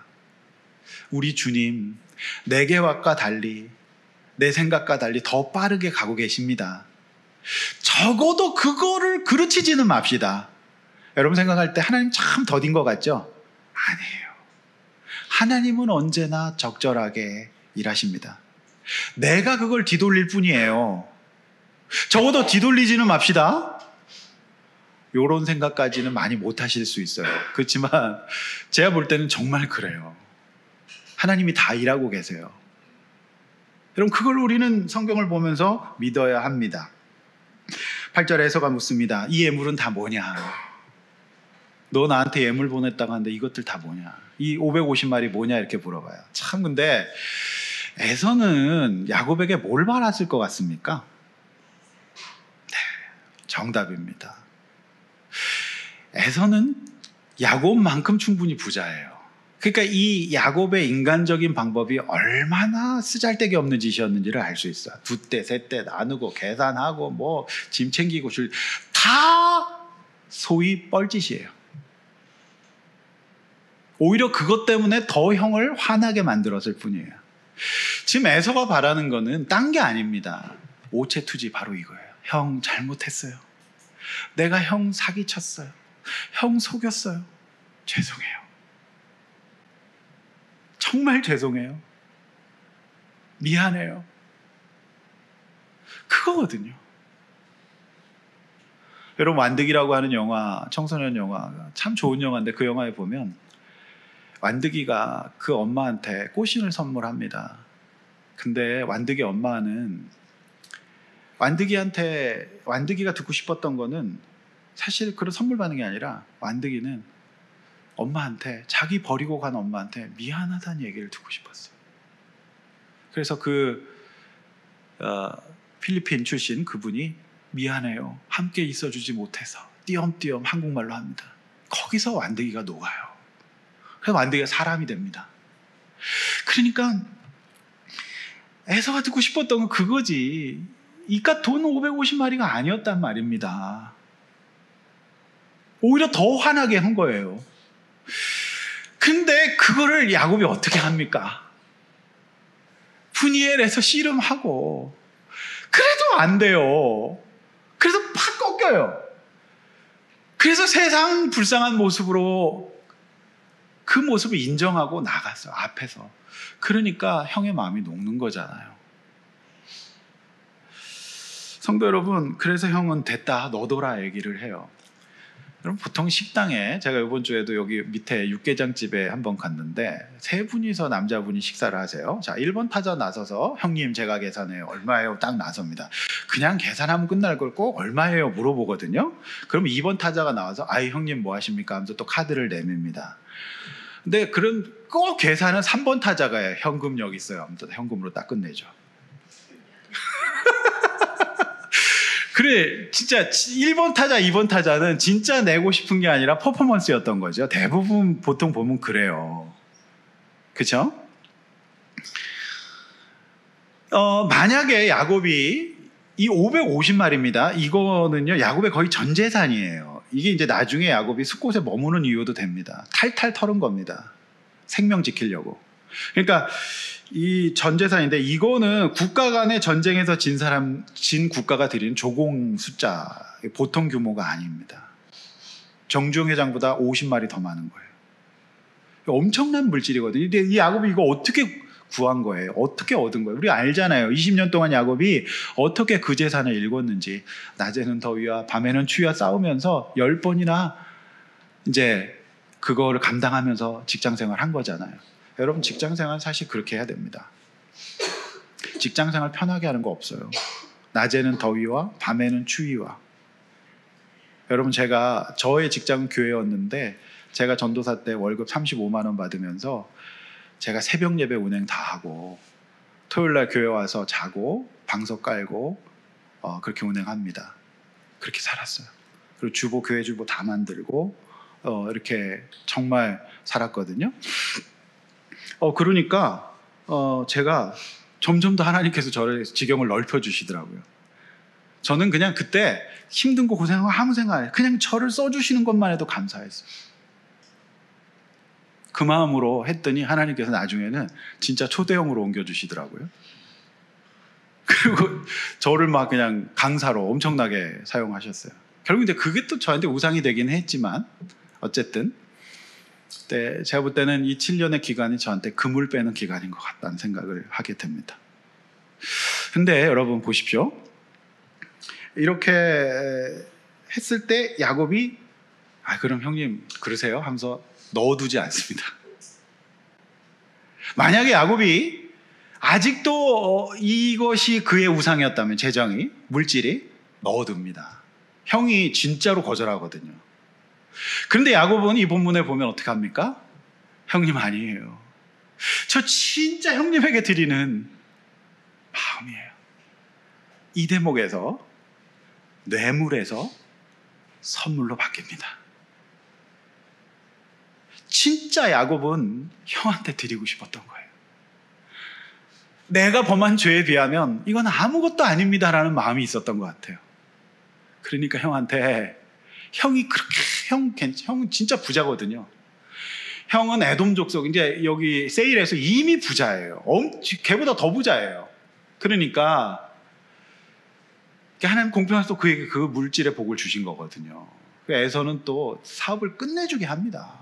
우리 주님, 내 계획과 달리, 내 생각과 달리 더 빠르게 가고 계십니다. 적어도 그거를 그르치지는 맙시다. 여러분 생각할 때 하나님 참 더딘 것 같죠? 아니에요. 하나님은 언제나 적절하게 일하십니다. 내가 그걸 뒤돌릴 뿐이에요. 적어도 뒤돌리지는 맙시다. 이런 생각까지는 많이 못 하실 수 있어요. 그렇지만 제가 볼 때는 정말 그래요. 하나님이 다 일하고 계세요. 여러분, 그걸 우리는 성경을 보면서 믿어야 합니다. 8절에 해서가 묻습니다. 이 예물은 다 뭐냐? 너 나한테 예물 보냈다고 하는데 이것들 다 뭐냐? 이 550마리 뭐냐? 이렇게 물어봐요. 참, 근데 에서는 야곱에게 뭘 바랐을 것 같습니까? 네, 정답입니다. 에서는 야곱만큼 충분히 부자예요. 그러니까 이 야곱의 인간적인 방법이 얼마나 쓰잘데기 없는 짓이었는지를 알 수 있어요. 두 때, 세 때 나누고 계산하고 뭐 짐 챙기고 다 소위 뻘짓이에요. 오히려 그것 때문에 더 형을 화나게 만들었을 뿐이에요. 지금 에서가 바라는 거는 딴 게 아닙니다. 오체투지, 바로 이거예요. 형 잘못했어요. 내가 형 사기쳤어요. 형 속였어요. 죄송해요. 정말 죄송해요. 미안해요. 그거거든요. 여러분, 완득이라고 하는 영화, 청소년 영화, 참 좋은 영화인데 그 영화에 보면 완득이가 그 엄마한테 꽃신을 선물합니다. 근데 완득이 엄마는 완득이가 듣고 싶었던 거는 사실 그런 선물 받는 게 아니라 완득이는 엄마한테, 자기 버리고 간 엄마한테 미안하다는 얘기를 듣고 싶었어요. 그래서 필리핀 출신 그분이 미안해요, 함께 있어주지 못해서, 띄엄띄엄 한국말로 합니다. 거기서 완득이가 녹아요. 그래서 완득이가 사람이 됩니다. 그러니까 에서가 듣고 싶었던 건 그거지. 이깟 돈 550마리가 아니었단 말입니다. 오히려 더 화나게 한 거예요. 근데 그거를 야곱이 어떻게 합니까? 푸니엘에서 씨름하고 그래도 안 돼요. 그래서 팍 꺾여요. 그래서 세상 불쌍한 모습으로 그 모습을 인정하고 나갔어요, 앞에서. 그러니까 형의 마음이 녹는 거잖아요. 성도 여러분, 그래서 형은 됐다, 너도라 얘기를 해요. 여러분, 보통 식당에, 제가 이번 주에도 여기 밑에 육개장집에 한번 갔는데 세 분이서 남자분이 식사를 하세요. 자, 1번 타자 나서서 형님 제가 계산해요. 얼마예요? 딱 나섭니다. 그냥 계산하면 끝날 걸 꼭 얼마예요? 물어보거든요. 그럼 2번 타자가 나와서 아이 형님 뭐 하십니까? 하면서 또 카드를 내밉니다. 근데 그런 꼭 계산은 3번 타자가 해요. 현금 여기 있어요. 아무튼 현금으로 딱 끝내죠. 그래, 진짜 1번 타자, 2번 타자는 진짜 내고 싶은 게 아니라 퍼포먼스였던 거죠. 대부분 보통 보면 그래요. 그렇죠? 만약에 야곱이 이 550마리입니다. 이거는요, 야곱의 거의 전 재산이에요. 이게 이제 나중에 야곱이 숫곳에 머무는 이유도 됩니다. 탈탈 털은 겁니다. 생명 지키려고. 그러니까 이 전 재산인데, 이거는 국가 간의 전쟁에서 진 국가가 드리는 조공 숫자, 보통 규모가 아닙니다. 정주영 회장보다 50마리 더 많은 거예요. 엄청난 물질이거든요. 근데 이 야곱이 이거 어떻게 구한 거예요? 어떻게 얻은 거예요? 우리 알잖아요. 20년 동안 야곱이 어떻게 그 재산을 읽었는지. 낮에는 더위와 밤에는 추위와 싸우면서 10번이나 이제 그거를 감당하면서 직장생활 한 거잖아요. 여러분, 직장생활 사실 그렇게 해야 됩니다. 직장생활 편하게 하는 거 없어요. 낮에는 더위와 밤에는 추위와. 여러분, 저의 직장은 교회였는데, 제가 전도사 때 월급 35만 원 받으면서 제가 새벽 예배 운행 다 하고 토요일날 교회 와서 자고 방석 깔고 그렇게 운행합니다. 그렇게 살았어요. 그리고 교회 주보 다 만들고 이렇게 정말 살았거든요. 그러니까 제가 점점 더 하나님께서 저를 지경을 넓혀주시더라고요. 저는 그냥 그때 힘든 거 고생하고 아무 생각 안 해요. 그냥 저를 써주시는 것만 해도 감사했어요. 그 마음으로 했더니 하나님께서 나중에는 진짜 초대형으로 옮겨주시더라고요. 그리고 저를 막 그냥 강사로 엄청나게 사용하셨어요. 결국 이제 그게 또 저한테 우상이 되긴 했지만, 어쨌든 제가 볼 때는 이 7년의 기간이 저한테 금을 빼는 기간인 것 같다는 생각을 하게 됩니다. 근데 여러분 보십시오. 이렇게 했을 때 야곱이 그럼 형님 그러세요? 하면서 넣어두지 않습니다. 만약에 야곱이 아직도 이것이 그의 우상이었다면, 재정이, 물질이, 넣어둡니다. 형이 진짜로 거절하거든요. 그런데 야곱은 이 본문에 보면 어떻게 합니까? 형님 아니에요. 저 진짜 형님에게 드리는 마음이에요. 이 대목에서 뇌물에서 선물로 바뀝니다. 진짜 야곱은 형한테 드리고 싶었던 거예요. 내가 범한 죄에 비하면 이건 아무것도 아닙니다라는 마음이 있었던 것 같아요. 그러니까 형한테, 형이 그렇게, 형은 진짜 부자거든요. 형은 에돔 족속, 이제 여기 세일에서 이미 부자예요. 걔보다 더 부자예요. 그러니까 하나님 공평해서 그에게 그 물질의 복을 주신 거거든요. 에서는 또 사업을 끝내주게 합니다.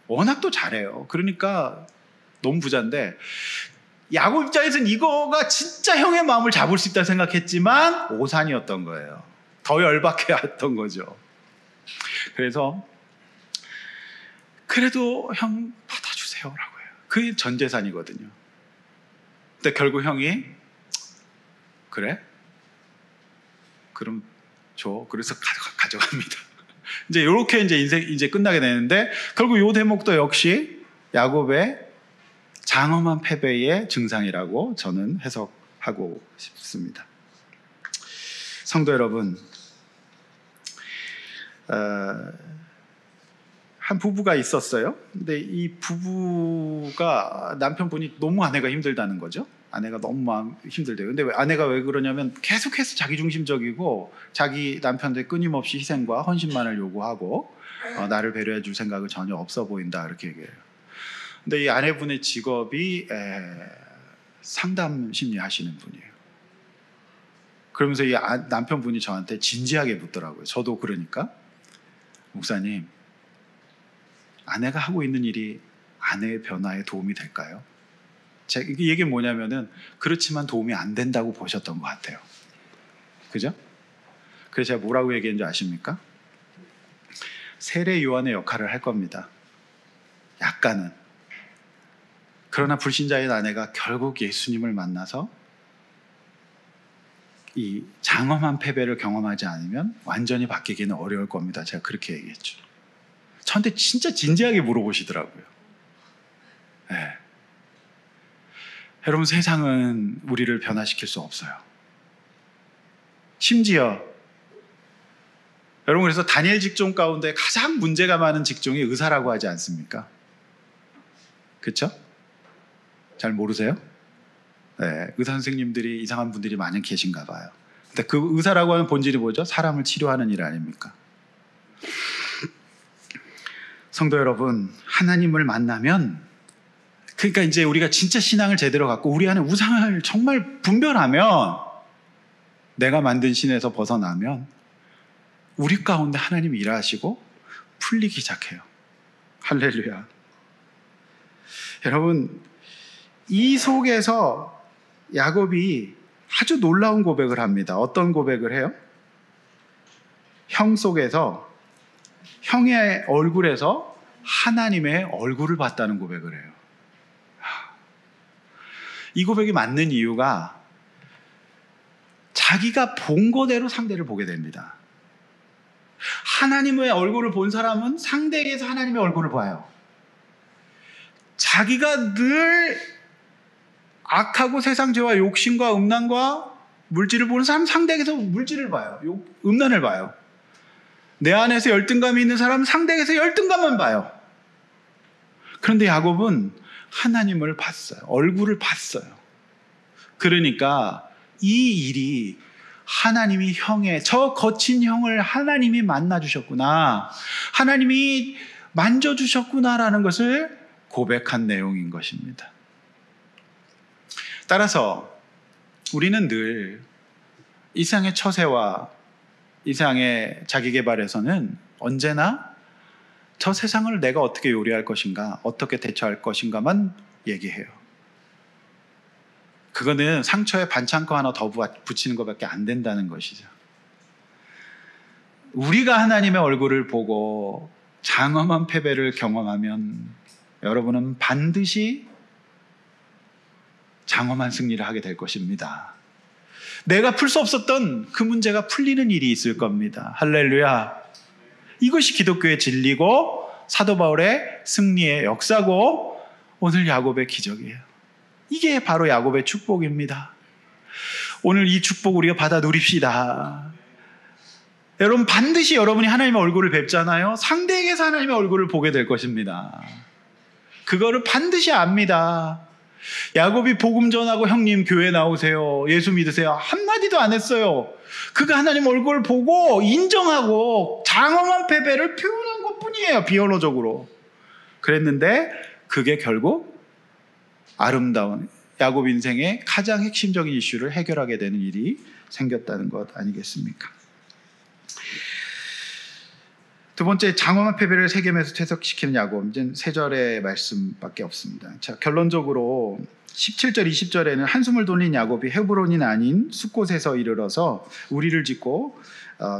워낙 또 잘해요. 그러니까 너무 부자인데, 야곱 입장에서는 이거가 진짜 형의 마음을 잡을 수 있다 생각했지만 오산이었던 거예요. 더 열받게 했던 거죠. 그래서 그래도 형 받아주세요라고 해요. 그게 전 재산이거든요. 근데 결국 형이 그래? 그럼 줘. 그래서 가져갑니다. 이제 이렇게 인생 이제 끝나게 되는데, 결국 이 대목도 역시 야곱의 장엄한 패배의 증상이라고 저는 해석하고 싶습니다. 성도 여러분, 한 부부가 있었어요. 근데 이 부부가, 남편분이 너무 아내가 힘들다는 거죠. 아내가 너무 마음 힘들대요. 근데 아내가 왜 그러냐면 계속해서 자기중심적이고 자기 남편한테 끊임없이 희생과 헌신만을 요구하고 나를 배려해 줄 생각을 전혀 없어 보인다, 이렇게 얘기해요. 근데 이 아내분의 직업이 상담 심리 하시는 분이에요. 그러면서 이 남편분이 저한테 진지하게 묻더라고요. 저도 그러니까, 목사님, 아내가 하고 있는 일이 아내의 변화에 도움이 될까요? 이 얘기는 뭐냐면은, 그렇지만 도움이 안 된다고 보셨던 것 같아요. 그죠? 그래서 제가 뭐라고 얘기했는지 아십니까? 세례 요한의 역할을 할 겁니다. 약간은. 그러나 불신자인 아내가 결국 예수님을 만나서 이 장엄한 패배를 경험하지 않으면 완전히 바뀌기는 어려울 겁니다. 제가 그렇게 얘기했죠. 저한테 진짜 진지하게 물어보시더라고요. 네. 여러분, 세상은 우리를 변화시킬 수 없어요. 심지어 여러분, 그래서 다니엘 직종 가운데 가장 문제가 많은 직종이 의사라고 하지 않습니까? 그렇죠? 잘 모르세요? 네, 의사 선생님들이 이상한 분들이 많이 계신가 봐요. 근데 그 의사라고 하는 본질이 뭐죠? 사람을 치료하는 일 아닙니까? 성도 여러분, 하나님을 만나면, 그러니까 이제 우리가 진짜 신앙을 제대로 갖고 우리 안에 우상을 정말 분별하면, 내가 만든 신에서 벗어나면 우리 가운데 하나님이 일하시고 풀리기 시작해요. 할렐루야. 여러분, 이 속에서 야곱이 아주 놀라운 고백을 합니다. 어떤 고백을 해요? 형 속에서, 형의 얼굴에서 하나님의 얼굴을 봤다는 고백을 해요. 이 고백이 맞는 이유가 자기가 본 거대로 상대를 보게 됩니다. 하나님의 얼굴을 본 사람은 상대에게서 하나님의 얼굴을 봐요. 자기가 늘 악하고 세상죄와 욕심과 음란과 물질을 보는 사람은 상대에게서 물질을 봐요. 음란을 봐요. 내 안에서 열등감이 있는 사람은 상대에게서 열등감만 봐요. 그런데 야곱은 하나님을 봤어요. 얼굴을 봤어요. 그러니까 이 일이 하나님이 저 거친 형을 하나님이 만나주셨구나, 하나님이 만져주셨구나라는 것을 고백한 내용인 것입니다. 따라서 우리는 늘 이 세상의 처세와 이 세상의 자기개발에서는 언제나 저 세상을 내가 어떻게 요리할 것인가, 어떻게 대처할 것인가만 얘기해요. 그거는 상처에 반창고 하나 더 붙이는 것밖에 안 된다는 것이죠. 우리가 하나님의 얼굴을 보고 장엄한 패배를 경험하면 여러분은 반드시 장엄한 승리를 하게 될 것입니다. 내가 풀 수 없었던 그 문제가 풀리는 일이 있을 겁니다. 할렐루야. 이것이 기독교의 진리고 사도 바울의 승리의 역사고 오늘 야곱의 기적이에요. 이게 바로 야곱의 축복입니다. 오늘 이 축복 우리가 받아 누립시다. 여러분, 반드시 여러분이 하나님의 얼굴을 뵙잖아요. 상대에게서 하나님의 얼굴을 보게 될 것입니다. 그거를 반드시 압니다. 야곱이 복음 전하고 형님 교회 나오세요, 예수 믿으세요 한마디도 안 했어요. 그가 하나님 얼굴을 보고 인정하고 장엄한 패배를 표현한 것뿐이에요. 비언어적으로 그랬는데 그게 결국 아름다운 야곱 인생의 가장 핵심적인 이슈를 해결하게 되는 일이 생겼다는 것 아니겠습니까? 두 번째, 장엄한 패배를 세겜에서 퇴석시키는 야곱. 이제 3절의 말씀밖에 없습니다. 자, 결론적으로 17절, 20절에는 한숨을 돌린 야곱이 헤브론이 아닌 숫곳에서 이르러서 우리를 짓고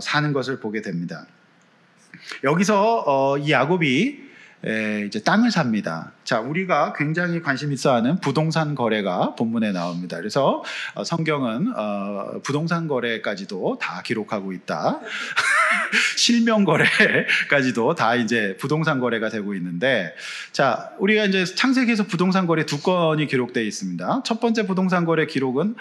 사는 것을 보게 됩니다. 여기서 이 야곱이 이제 땅을 삽니다. 자, 우리가 굉장히 관심 있어하는 부동산 거래가 본문에 나옵니다. 그래서 성경은 부동산 거래까지도 다 기록하고 있다. 실명 거래까지도 다 이제 부동산 거래가 되고 있는데, 자, 우리가 이제 창세기에서 부동산 거래 2건이 기록되어 있습니다. 첫 번째 부동산 거래 기록은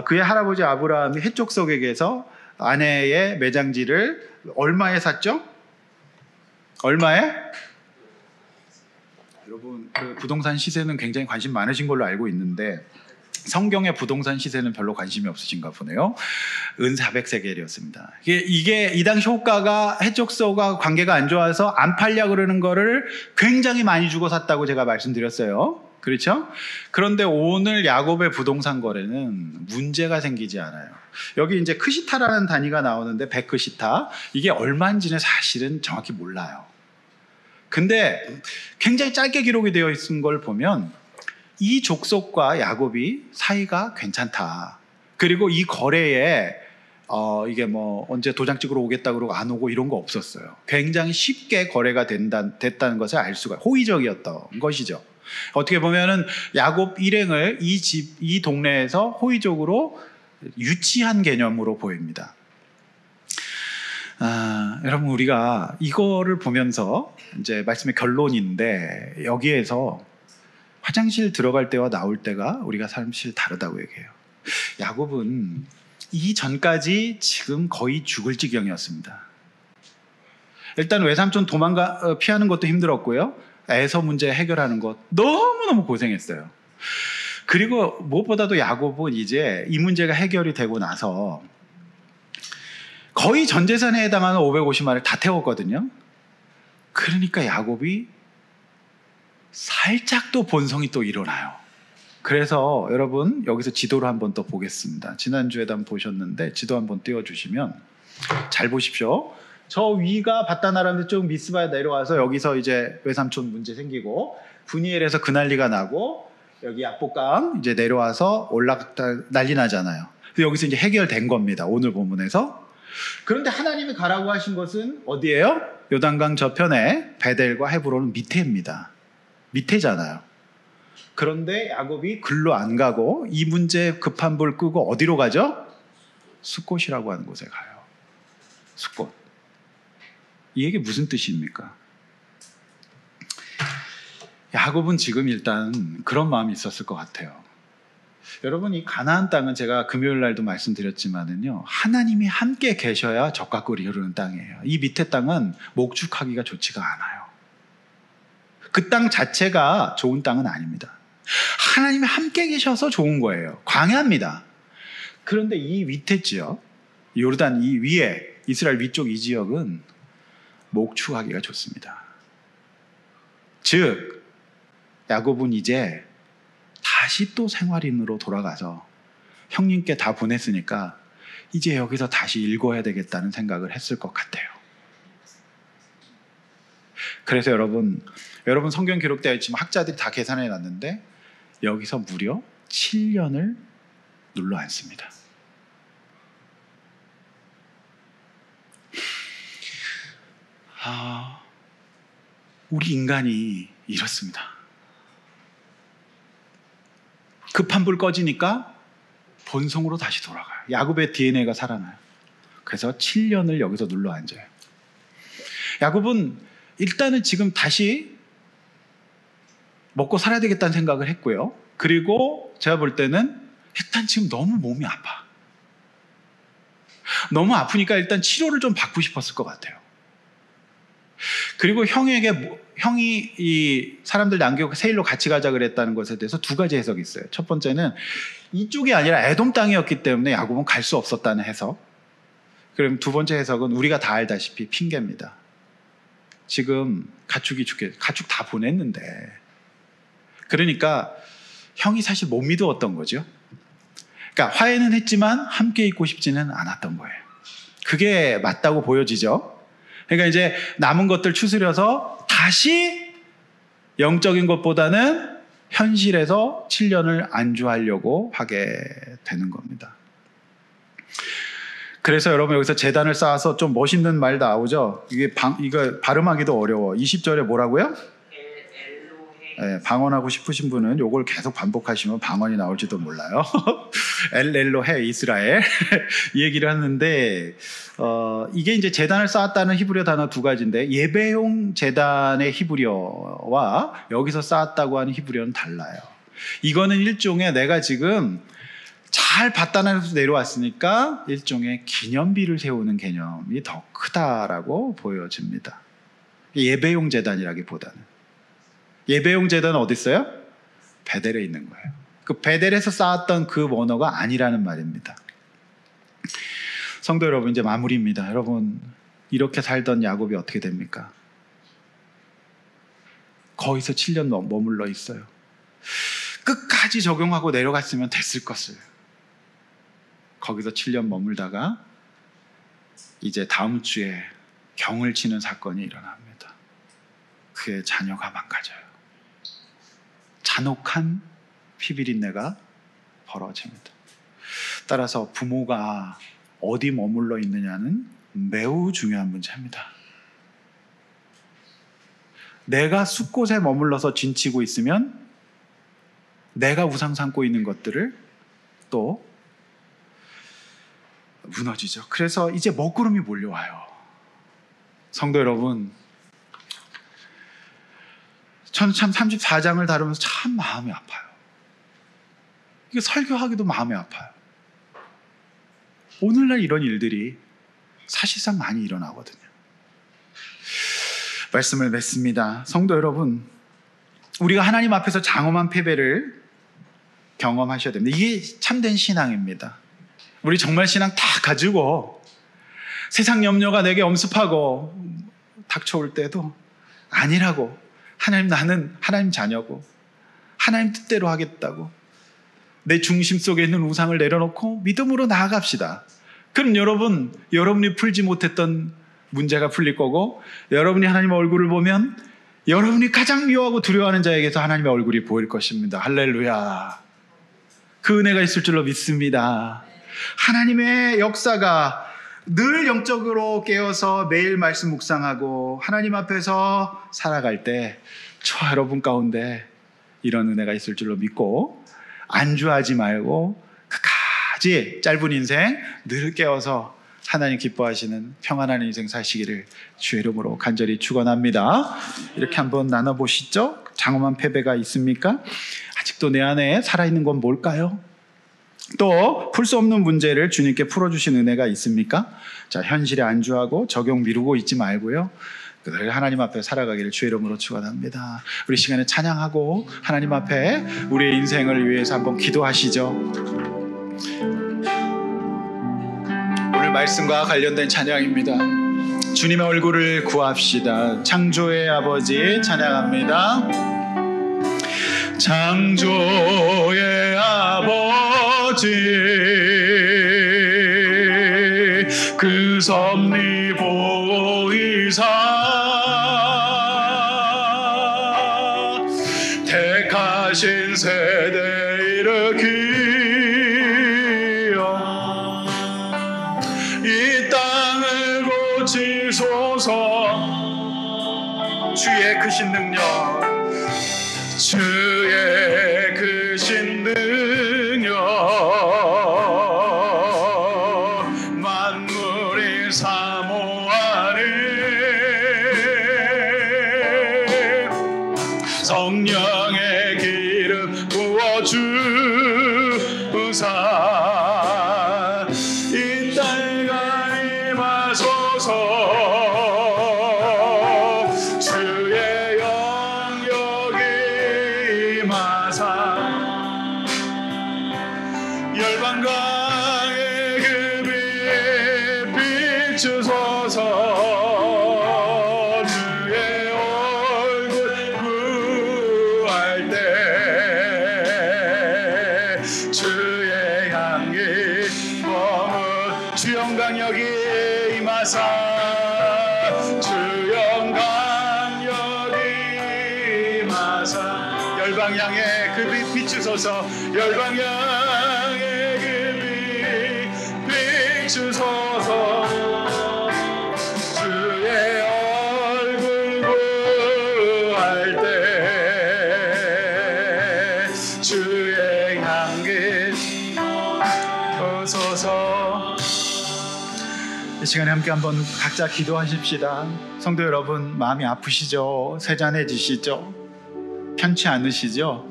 그의 할아버지 아브라함이 헷족속에게서 아내의 매장지를 얼마에 샀죠? 얼마에? 여러분, 그 부동산 시세는 굉장히 관심 많으신 걸로 알고 있는데 성경의 부동산 시세는 별로 관심이 없으신가 보네요. 은 400세겔이었습니다. 이게 이 당시 호가가 해적소가 관계가 안 좋아서 안 팔려 그러는 거를 굉장히 많이 주고 샀다고 제가 말씀드렸어요. 그렇죠? 그런데 오늘 야곱의 부동산 거래는 문제가 생기지 않아요. 여기 이제 크시타라는 단위가 나오는데 베크시타, 이게 얼마인지는 사실은 정확히 몰라요. 근데 굉장히 짧게 기록이 되어 있는 걸 보면 이 족속과 야곱이 사이가 괜찮다. 그리고 이 거래에 이게 뭐 언제 도장 찍으러 오겠다 그러고 안 오고 이런 거 없었어요. 굉장히 쉽게 거래가 됐다는 것을 알 수가, 호의적이었던 것이죠. 어떻게 보면은 야곱 일행을 이 동네에서 호의적으로 유치한 개념으로 보입니다. 여러분, 우리가 이거를 보면서 이제 말씀의 결론인데, 여기에서 화장실 들어갈 때와 나올 때가 우리가 사실 다르다고 얘기해요. 야곱은 이전까지 지금 거의 죽을 지경이었습니다. 일단 외삼촌 피하는 것도 힘들었고요. 에서 문제 해결하는 것 너무너무 고생했어요. 그리고 무엇보다도 야곱은 이제 이 문제가 해결이 되고 나서 거의 전 재산에 해당하는 550만을 다 태웠거든요. 그러니까 야곱이 살짝 또 본성이 또 일어나요. 그래서 여러분 여기서 지도를 한번 또 보겠습니다. 지난주에도 한번 보셨는데 지도 한번 띄워주시면 잘 보십시오. 저 위가 바다나라인데 쭉 미스바에 내려와서 여기서 이제 외삼촌 문제 생기고 분이엘에서 그 난리가 나고 여기 약복강 이제 내려와서 올라갔다 난리 나잖아요. 그래서 여기서 이제 해결된 겁니다. 오늘 본문에서. 그런데 하나님이 가라고 하신 것은 어디예요? 요단강 저편에 베델과 헤브론은 밑에입니다. 밑에잖아요. 그런데 야곱이 글로 안 가고 이 문제 급한 불 끄고 어디로 가죠? 숫곳이라고 하는 곳에 가요. 숫곳. 이 얘기 무슨 뜻입니까? 야곱은 지금 일단 그런 마음이 있었을 것 같아요. 여러분 이 가나안 땅은 제가 금요일 날도 말씀드렸지만은요, 하나님이 함께 계셔야 적과 꿀이 흐르는 땅이에요. 이 밑에 땅은 목축하기가 좋지가 않아요. 그 땅 자체가 좋은 땅은 아닙니다. 하나님이 함께 계셔서 좋은 거예요. 광야입니다. 그런데 이 밑에 지역, 요르단 이 위에 이스라엘 위쪽 이 지역은 목축하기가 좋습니다. 즉 야곱은 이제 다시 또 생활인으로 돌아가서 형님께 다 보냈으니까 이제 여기서 다시 읽어야 되겠다는 생각을 했을 것 같아요. 그래서 여러분 성경 기록되어 있지만 학자들이 다 계산해 놨는데 여기서 무려 7년을 눌러 앉습니다. 우리 인간이 이렇습니다. 급한 불 꺼지니까 본성으로 다시 돌아가요. 야곱의 DNA가 살아나요. 그래서 7년을 여기서 눌러 앉아요. 야곱은 일단은 지금 다시 먹고 살아야 되겠다는 생각을 했고요. 그리고 제가 볼 때는 일단 지금 너무 몸이 아파. 너무 아프니까 일단 치료를 좀 받고 싶었을 것 같아요. 그리고 형이 이 사람들 남기고 세일로 같이 가자 그랬다는 것에 대해서 두 가지 해석이 있어요. 첫 번째는 이쪽이 아니라 에돔 땅이었기 때문에 야곱은 갈 수 없었다는 해석. 그럼 두 번째 해석은 우리가 다 알다시피 핑계입니다. 지금 가축 다 보냈는데, 그러니까 형이 사실 못 믿었던 거죠. 그러니까 화해는 했지만 함께 있고 싶지는 않았던 거예요. 그게 맞다고 보여지죠. 그러니까 이제 남은 것들 추스려서 다시 영적인 것보다는 현실에서 7년을 안주하려고 하게 되는 겁니다. 그래서 여러분 여기서 제단을 쌓아서 좀 멋있는 말 나오죠. 이거 발음하기도 어려워. 20절에 뭐라고요? 네, 방언하고 싶으신 분은 이걸 계속 반복하시면 방언이 나올지도 몰라요. 엘로해 이스라엘 이 얘기를 하는데 이게 이제 제단을 쌓았다는 히브리어 단어 두 가지인데 예배용 제단의 히브리어와 여기서 쌓았다고 하는 히브리어는 달라요. 이거는 일종의 내가 지금 잘 바다나에서 내려왔으니까 일종의 기념비를 세우는 개념이 더 크다라고 보여집니다. 예배용 제단이라기보다는. 예배용 제단은 어디 있어요? 베델에 있는 거예요. 그 베델에서 쌓았던 그 원어가 아니라는 말입니다. 성도 여러분, 이제 마무리입니다. 여러분, 이렇게 살던 야곱이 어떻게 됩니까? 거기서 7년 머물러 있어요. 끝까지 적용하고 내려갔으면 됐을 것을. 거기서 7년 머물다가 이제 다음 주에 경을 치는 사건이 일어납니다. 그의 자녀가 망가져요. 잔혹한 피비린내가 벌어집니다. 따라서 부모가 어디 머물러 있느냐는 매우 중요한 문제입니다. 내가 숲곳에 머물러서 진치고 있으면 내가 우상 삼고 있는 것들을 또 무너지죠. 그래서 이제 먹구름이 몰려와요. 성도 여러분, 저는 참 34장을 다루면서 참 마음이 아파요. 이게 설교하기도 마음이 아파요. 오늘날 이런 일들이 사실상 많이 일어나거든요. 말씀을 맺습니다. 성도 여러분, 우리가 하나님 앞에서 장엄한 패배를 경험하셔야 됩니다. 이게 참된 신앙입니다. 우리 정말 신앙 다 가지고 세상 염려가 내게 엄습하고 닥쳐올 때도 아니라고, 하나님, 나는 하나님 자녀고 하나님 뜻대로 하겠다고 내 중심 속에 있는 우상을 내려놓고 믿음으로 나아갑시다. 그럼 여러분이 풀지 못했던 문제가 풀릴 거고, 여러분이 하나님의 얼굴을 보면 여러분이 가장 미워하고 두려워하는 자에게서 하나님의 얼굴이 보일 것입니다. 할렐루야. 그 은혜가 있을 줄로 믿습니다. 하나님의 역사가 늘 영적으로 깨어서 매일 말씀 묵상하고 하나님 앞에서 살아갈 때 저와 여러분 가운데 이런 은혜가 있을 줄로 믿고, 안주하지 말고 끝까지 짧은 인생 늘 깨어서 하나님 기뻐하시는 평안한 인생 사시기를 주의 이름으로 간절히 축원합니다. 이렇게 한번 나눠보시죠. 장엄한 패배가 있습니까? 아직도 내 안에 살아있는 건 뭘까요? 또 풀 수 없는 문제를 주님께 풀어주신 은혜가 있습니까? 자, 현실에 안주하고 적용 미루고 있지 말고요, 늘 하나님 앞에 살아가기를 주의 이름으로 축원합니다. 우리 시간에 찬양하고 하나님 앞에 우리의 인생을 위해서 한번 기도하시죠. 오늘 말씀과 관련된 찬양입니다. 주님의 얼굴을 구합시다. 창조의 아버지 찬양합니다. 창조의 아버지 그 섭리 보이사 택하신 세대 일으키어 이 땅을 고치소서. 주의 크신 능력, 주의 크신 능력, 만물이 사모하네. 성령의 기름 부어주사 이 땅가 임하소서. 주의 영역이 임하사 열방강의 그 빛 비추소서. 주의 얼굴 구할 때 주의 향기 머문 주 영광역이 임하사 주 영광역이 임하사 열방 향해 그 빛 비추소서. 열방 향해 그 빛 비추소서. 주의 얼굴 구할 때 주의 향기 오소서. 이 시간에 함께 한번 각자 기도하십시다. 성도 여러분, 마음이 아프시죠? 세잔해지시죠? 편치 않으시죠?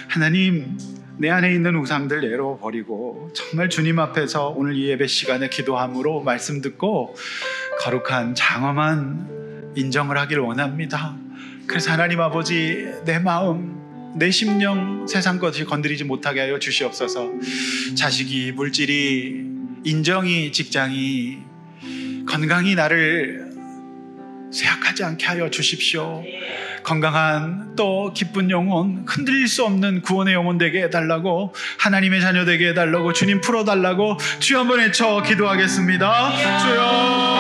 하나님, 내 안에 있는 우상들 내려버리고 정말 주님 앞에서 오늘 이 예배 시간에 기도함으로 말씀 듣고 거룩한 장엄한 인정을 하길 원합니다. 그래서 하나님 아버지, 내 마음, 내 심령 세상 것이 건드리지 못하게 하여 주시옵소서. 자식이, 물질이, 인정이, 직장이, 건강이 나를 쇠약하지 않게 하여 주십시오. 건강한 또 기쁜 영혼, 흔들릴 수 없는 구원의 영혼 되게 해달라고, 하나님의 자녀 되게 해달라고, 주님 풀어달라고 주여 한번 외쳐 기도하겠습니다. 주여.